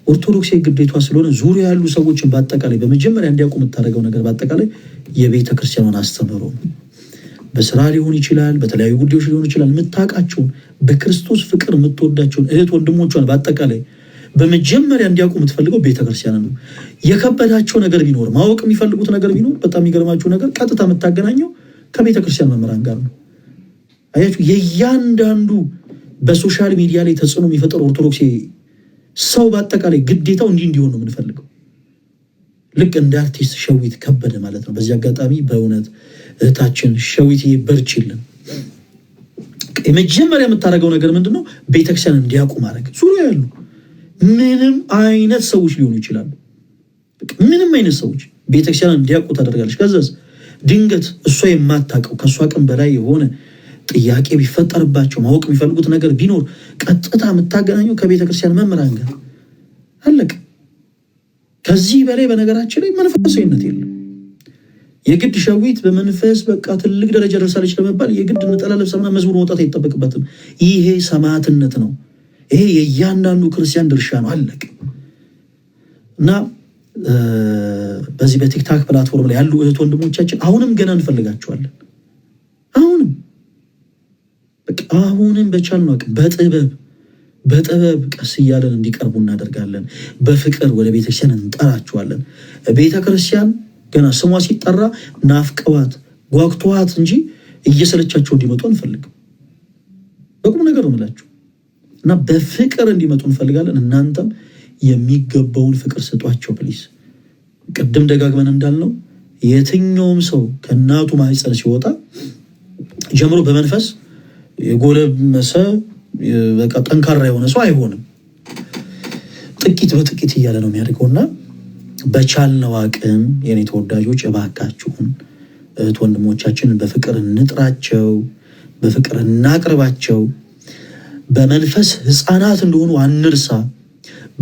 ኦርቶዶክስ ግዴቷ ስለሆነ ዙሪያ ያሉ ሰዎችን በአጠቃላይ በመጀመሪያ እንዲያውቁ የምታደርገው ነገር በአጠቃላይ የቤተ ክርስቲያኗን አስተምህሮ ነው። በስራ ሊሆን ይችላል፣ በተለያዩ ጉዳዮች ሊሆን ይችላል። የምታውቃቸውን በክርስቶስ ፍቅር የምትወዳቸውን እህት ወንድሞቿን በአጠቃላይ በመጀመሪያ እንዲያውቁ የምትፈልገው ቤተክርስቲያን ነው። የከበዳቸው ነገር ቢኖር ማወቅ የሚፈልጉት ነገር ቢኖር በጣም የሚገርማችሁ ነገር ቀጥታ የምታገናኘው ከቤተክርስቲያን መምህራን ጋር ነው። አያችሁ የእያንዳንዱ በሶሻል ሚዲያ ላይ ተጽዕኖ የሚፈጠር ኦርቶዶክስ ሰው በአጠቃላይ ግዴታው እንዲሆን ነው የምንፈልገው። ልክ እንደ አርቲስት ሸዊት ከበደ ማለት ነው። በዚህ አጋጣሚ በእውነት እህታችን ሸዊት በርቺልን። የመጀመሪያ የምታደርገው ነገር ምንድነው? ቤተክርስቲያን እንዲያውቁ ማድረግ። ዙሪያ ያሉ ምንም አይነት ሰዎች ሊሆኑ ይችላሉ። ምንም አይነት ሰዎች ቤተክርስቲያን እንዲያውቁ ታደርጋለች። ከዛስ ድንገት እሷ የማታውቀው ከእሷ አቅም በላይ የሆነ ጥያቄ ቢፈጠርባቸው ማወቅ የሚፈልጉት ነገር ቢኖር ቀጥታ የምታገናኘው ከቤተክርስቲያን መምህራን ጋር አለቀ። ከዚህ በላይ በነገራችን ላይ መንፈሳዊነት የለም። የግድ ሸዊት በመንፈስ በቃ ትልቅ ደረጃ ደርሳለች ለመባል የግድ ነጠላ ለብሳና መዝሙር መውጣት አይጠበቅበትም። ይሄ ሰማዕትነት ነው። ይሄ የእያንዳንዱ ክርስቲያን ድርሻ ነው። አለቀ። እና በዚህ በቲክታክ ፕላትፎርም ላይ ያሉ እህት ወንድሞቻችን አሁንም ገና እንፈልጋቸዋለን። አሁንም በቻልነው አቅም በጥበብ ቀስ እያለን እንዲቀርቡ እናደርጋለን። በፍቅር ወደ ቤተክርስቲያን እንጠራቸዋለን። ቤተክርስቲያን ገና ስሟ ሲጠራ ናፍቀዋት ጓጉተዋት እንጂ እየሰለቻቸው እንዲመጡ አንፈልግም። በቁም ነገር ነው የምላችሁ እና በፍቅር እንዲመጡ እንፈልጋለን። እናንተም የሚገባውን ፍቅር ስጧቸው ፕሊስ። ቅድም ደጋግመን እንዳልነው የትኛውም ሰው ከእናቱ ማህፀን ሲወጣ ጀምሮ በመንፈስ የጎለመሰ በቃ ጠንካራ የሆነ ሰው አይሆንም። ጥቂት እያለ ነው የሚያድገውና በቻልነው አቅም የኔ ተወዳጆች እባካችሁን እህት ወንድሞቻችንን በፍቅር እንጥራቸው፣ በፍቅር እናቅርባቸው። በመንፈስ ሕፃናት እንደሆኑ አንርሳ።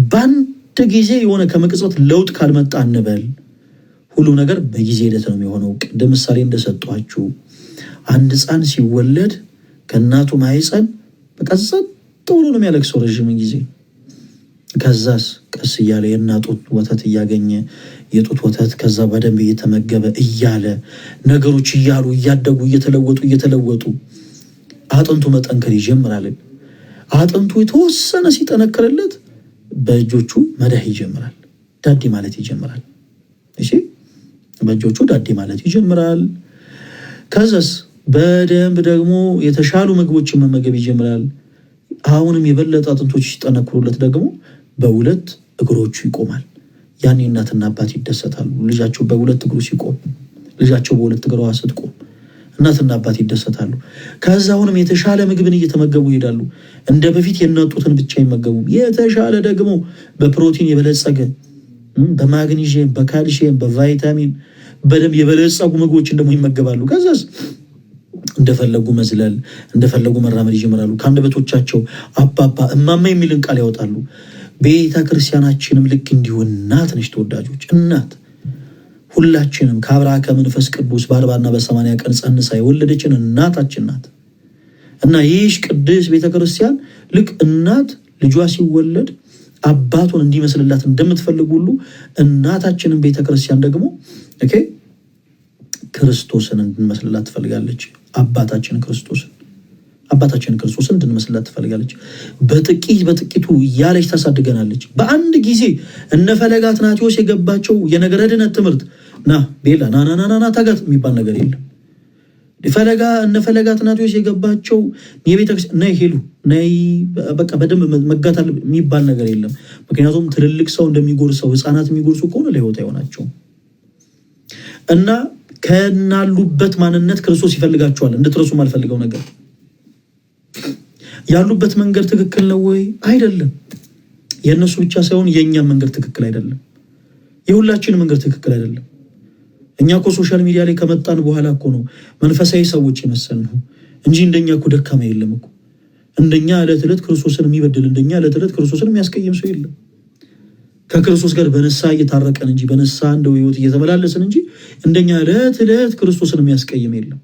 በአንድ ጊዜ የሆነ ከመቅጽበት ለውጥ ካልመጣ እንበል። ሁሉም ነገር በጊዜ ሂደት ነው የሚሆነው። ቅድም ምሳሌ እንደሰጧችሁ አንድ ሕፃን ሲወለድ ከእናቱ ማህፀን በቀዘት ብሎ ነው የሚያለቅሰው ረዥም ጊዜ። ከዛስ ቀስ እያለ የእናቱን ወተት እያገኘ የጡት ወተት ከዛ በደንብ እየተመገበ እያለ ነገሮች እያሉ እያደጉ እየተለወጡ አጥንቱ መጠንከር ይጀምራል። አጥንቱ የተወሰነ ሲጠነከርለት በእጆቹ መዳህ ይጀምራል፣ ዳዴ ማለት ይጀምራል። እሺ በእጆቹ ዳዴ ማለት ይጀምራል። ከዛስ በደንብ ደግሞ የተሻሉ ምግቦችን መመገብ ይጀምራል። አሁንም የበለጠ አጥንቶች ሲጠነክሩለት ደግሞ በሁለት እግሮቹ ይቆማል። ያኔ እናትና አባት ይደሰታሉ። ልጃቸው በሁለት እግሩ ሲቆም፣ ልጃቸው በሁለት እግሯ ስትቆም እናትና አባት ይደሰታሉ። ከዛ አሁንም የተሻለ ምግብን እየተመገቡ ይሄዳሉ። እንደ በፊት የናጡትን ብቻ አይመገቡም። የተሻለ ደግሞ በፕሮቲን የበለጸገ በማግኒዥየም፣ በካልሽየም፣ በቫይታሚን በደንብ የበለጸጉ ምግቦችን ደግሞ ይመገባሉ። ከዛስ እንደፈለጉ መዝለል እንደፈለጉ መራመድ ይጀምራሉ። ከአንደበቶቻቸው አባባ እማማ የሚልን ቃል ያወጣሉ። ቤተ ክርስቲያናችንም ልክ እንዲሁ እናት ነች ተወዳጆች። እናት ሁላችንም ከአብርሃ ከመንፈስ ቅዱስ በ40 እና በ80 ቀን ጸንሳ የወለደችን እናታችን ናት። እና ይህች ቅድስት ቤተክርስቲያን ልክ እናት ልጇ ሲወለድ አባቱን እንዲመስልላት እንደምትፈልግ ሁሉ እናታችንን ቤተክርስቲያን ደግሞ ክርስቶስን እንድንመስልላት ትፈልጋለች። አባታችን ክርስቶስን እንድንመስልላት ትፈልጋለች። በጥቂቱ እያለች ታሳድገናለች። በአንድ ጊዜ እነ ፈለገ አትናቴዎስ የገባቸው የነገረ ድነት ትምህርት ና ቤላ ናናናና ታጋት የሚባል ነገር የለም። እነ ፈለገ አትናቴዎስ የገባቸው የቤተክርስቲያን ነይ ሄሉ ነይ በቃ በደንብ መጋታል የሚባል ነገር የለም። ምክንያቱም ትልልቅ ሰው እንደሚጎርሰው ህፃናት የሚጎርሱ ከሆነ ለህይወት አይሆናቸውም። እና ከናሉበት ማንነት ክርስቶስ ይፈልጋቸዋል። እንድትረሱ ማልፈልገው ነገር ያሉበት መንገድ ትክክል ነው ወይ? አይደለም። የእነሱ ብቻ ሳይሆን የእኛም መንገድ ትክክል አይደለም። የሁላችንም መንገድ ትክክል አይደለም። እኛ እኮ ሶሻል ሚዲያ ላይ ከመጣን በኋላ እኮ ነው መንፈሳዊ ሰዎች የመሰልነው እንጂ እንደኛ እኮ ደካማ የለም እኮ። እንደኛ ዕለት ዕለት ክርስቶስን የሚበድል እንደኛ ዕለት ዕለት ክርስቶስን የሚያስቀይም ሰው የለም። ከክርስቶስ ጋር በንስሐ እየታረቀን እንጂ በንስሐ እንደው ህይወት እየተመላለስን እንጂ እንደኛ ዕለት ዕለት ክርስቶስን የሚያስቀይም የለም።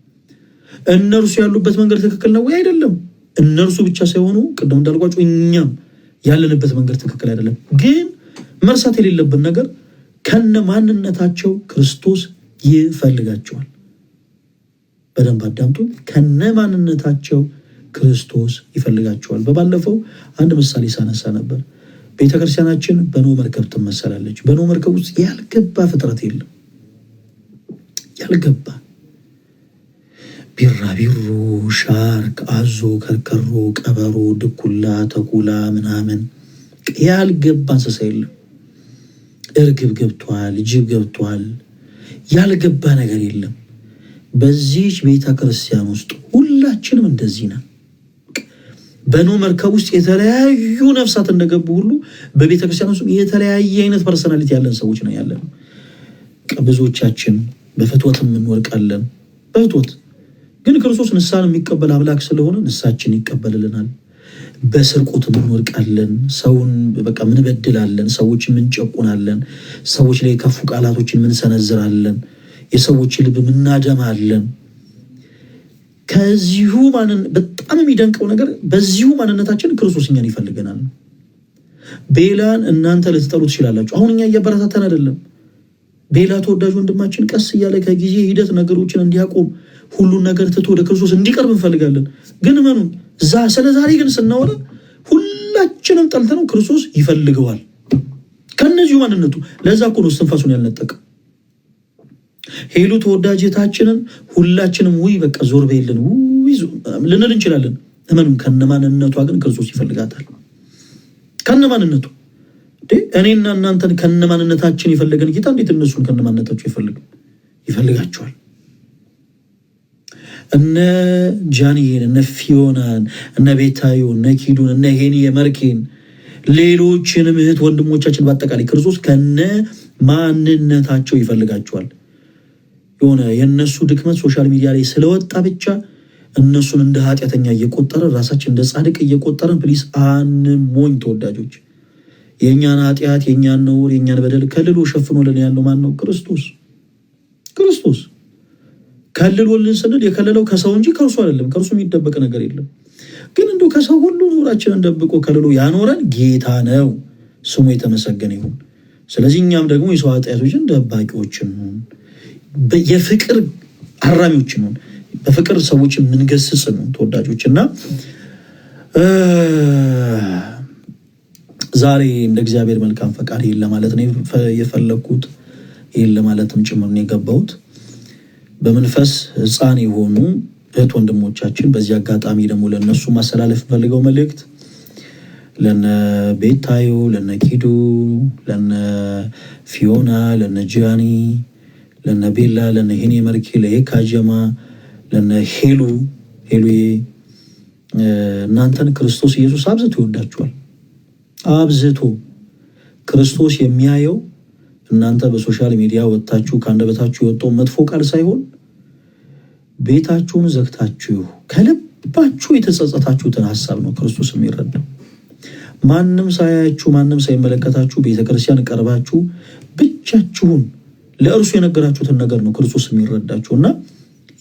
እነርሱ ያሉበት መንገድ ትክክል ነው ወይ? አይደለም። እነርሱ ብቻ ሳይሆኑ ቅድም እንዳልኳቸው እኛም ያለንበት መንገድ ትክክል አይደለም። ግን መርሳት የሌለብን ነገር ከነ ማንነታቸው ክርስቶስ ይፈልጋቸዋል። በደንብ አዳምጡ። ከነ ማንነታቸው ክርስቶስ ይፈልጋቸዋል። በባለፈው አንድ ምሳሌ ሳነሳ ነበር። ቤተክርስቲያናችን በኖህ መርከብ ትመሰላለች። በኖህ መርከብ ውስጥ ያልገባ ፍጥረት የለም። ያልገባ ቢራቢሮ፣ ሻርክ፣ አዞ፣ ከርከሮ፣ ቀበሮ፣ ድኩላ፣ ተኩላ ምናምን ያልገባ እንስሳ የለም። እርግብ ገብቷል፣ ጅብ ገብቷል። ያልገባ ነገር የለም። በዚህች ቤተክርስቲያን ውስጥ ሁላችንም እንደዚህ ነን። በኖህ መርከብ ውስጥ የተለያዩ ነፍሳት እንደገቡ ሁሉ በቤተክርስቲያን ውስጥ የተለያየ አይነት ፐርሰናሊቲ ያለን ሰዎች ነው ያለን። ብዙዎቻችን በፍትወትም እንወርቃለን። በፍትወት ግን ክርስቶስ ንስሐን የሚቀበል አምላክ ስለሆነ ንስሐችን ይቀበልልናል። በስርቆት እንወርቃለን። ሰውን በቃ ምንበድላለን። ሰዎች ምንጨቁናለን። ሰዎች ላይ ከፉ ቃላቶችን ምንሰነዝራለን። የሰዎች ልብ ምናደማለን። ከዚሁ በጣም የሚደንቀው ነገር በዚሁ ማንነታችን ክርስቶስ እኛን ይፈልገናል። ቤላን እናንተ ልትጠሉ ትችላላችሁ። አሁን እኛ እያበረታተን አይደለም። ቤላ ተወዳጅ ወንድማችን ቀስ እያለ ከጊዜ ሂደት ነገሮችን እንዲያቆም ሁሉን ነገር ትቶ ወደ ክርስቶስ እንዲቀርብ እንፈልጋለን። ግን መኑን ስለ ዛሬ ግን ስናወራ ሁላችንም ጠልተነው ክርስቶስ ይፈልገዋል ከነዚሁ ማንነቱ። ለዛ እኮ ነው እስትንፋሱን ያልነጠቀ። ሄሉ ተወዳጅታችንን ሁላችንም ውይ በቃ ዞር በይልን ልንል እንችላለን። እመኑን ከነማንነቷ ግን ክርስቶስ ይፈልጋታል። ከነማንነቱ እኔና እናንተን ከነማንነታችን የፈለገን ጌታ እንዴት እነሱን ከነማንነታቸው ይፈልጋቸዋል። እነ ጃኒን፣ እነ ፊዮናን፣ እነ ቤታዮ፣ እነ ኪዱን፣ እነ ሄኒ የመርኬን ሌሎችንም እህት ወንድሞቻችን በአጠቃላይ ክርስቶስ ከነ ማንነታቸው ይፈልጋቸዋል። የሆነ የነሱ ድክመት ሶሻል ሚዲያ ላይ ስለወጣ ብቻ እነሱን እንደ ኃጢአተኛ እየቆጠረን ራሳችን እንደ ጻድቅ እየቆጠረን ፕሊስ አንሞኝ ተወዳጆች። የእኛን ኃጢአት፣ የእኛን ነውር፣ የእኛን በደል ከልሎ ሸፍኖልን ያለው ማን ነው? ክርስቶስ ከልሎልን ስንል የከለለው ከሰው እንጂ ከእርሱ አይደለም። ከእርሱ የሚደበቅ ነገር የለም። ግን እንደው ከሰው ሁሉ ኑራችንን ደብቆ ከልሎ ያኖረን ጌታ ነው። ስሙ የተመሰገነ ይሁን። ስለዚህ እኛም ደግሞ የሰው ኃጢአቶችን ደባቂዎችን ነን፣ የፍቅር አራሚዎችን ነን፣ በፍቅር ሰዎችን የምንገስጽ ነው ተወዳጆች። እና ዛሬ እንደ እግዚአብሔር መልካም ፈቃድ ይሄን ለማለት ነው የፈለኩት። ይሄን ለማለትም ጭምር ነው የገባሁት። በመንፈስ ሕፃን የሆኑ እህት ወንድሞቻችን በዚህ አጋጣሚ ደግሞ ለነሱ ማስተላለፍ ፈልገው መልእክት ለነ ቤታዮ፣ ለነ ኪዱ፣ ለነ ፊዮና፣ ለነ ጂያኒ፣ ለነ ቤላ፣ ለነ ሄኔ መርኬ፣ ለካጀማ፣ ለነ ሄሉዬ እናንተን ክርስቶስ ኢየሱስ አብዝቶ ይወዳችኋል። አብዝቶ ክርስቶስ የሚያየው እናንተ በሶሻል ሚዲያ ወጣችሁ ከአንደበታችሁ የወጣው መጥፎ ቃል ሳይሆን ቤታችሁን ዘግታችሁ ከልባችሁ የተጸጸታችሁትን ሐሳብ ነው ክርስቶስ የሚረዳው። ማንም ሳያያችሁ ማንም ሳይመለከታችሁ ቤተክርስቲያን ቀርባችሁ ብቻችሁን ለእርሱ የነገራችሁትን ነገር ነው ክርስቶስ የሚረዳችሁ። እና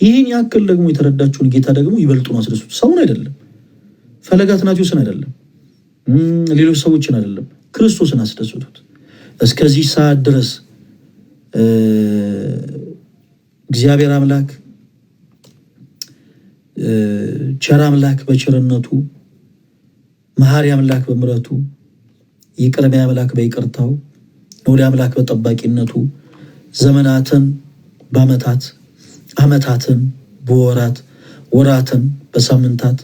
ይህን ያክል ደግሞ የተረዳችሁን ጌታ ደግሞ ይበልጡን አስደሱት። ሰውን አይደለም፣ ፈለገ አትናትዮስን አይደለም፣ ሌሎች ሰዎችን አይደለም፣ ክርስቶስን አስደሱት። እስከዚህ ሰዓት ድረስ እግዚአብሔር አምላክ ቸር አምላክ በቸርነቱ መሐሪ አምላክ በምሕረቱ ይቅር ባይ አምላክ በይቅርታው ወደ አምላክ በጠባቂነቱ ዘመናትን በዓመታት ዓመታትን በወራት ወራትን በሳምንታት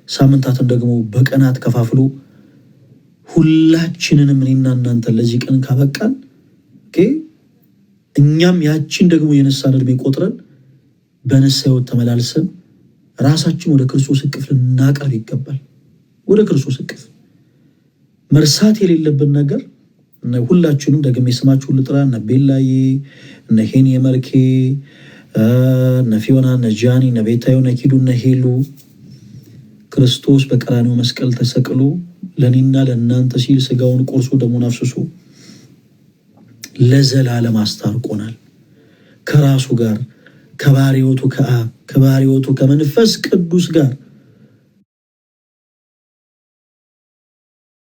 ሳምንታትን ደግሞ በቀናት ከፋፍሎ ሁላችንንም እኔና እናንተ ለዚህ ቀን ካበቃን እኛም ያቺን ደግሞ የነሳን ዕድሜ ቆጥረን በንስሐ ሕይወት ተመላልሰን ራሳችን ወደ ክርስቶስ እቅፍ ልናቀርብ ይገባል። ወደ ክርስቶስ እቅፍ መርሳት የሌለብን ነገር ሁላችንም ደግሜ ስማችሁን ልጥራ፣ እነ ቤላዬ፣ እነ ሄኔ መርኬ፣ እነ ፊዮና፣ እነ ጃኒ፣ እነ ቤታዮ፣ እነ ኪዱ፣ እነ ሄሉ ክርስቶስ በቀራንዮ መስቀል ተሰቅሎ ለኔና ለእናንተ ሲል ስጋውን ቆርሶ ደሙን አፍስሶ ለዘላለም አስታርቆናል ከራሱ ጋር ከባሕርይ ሕይወቱ ከአብ ከባሕርይ ሕይወቱ ከመንፈስ ቅዱስ ጋር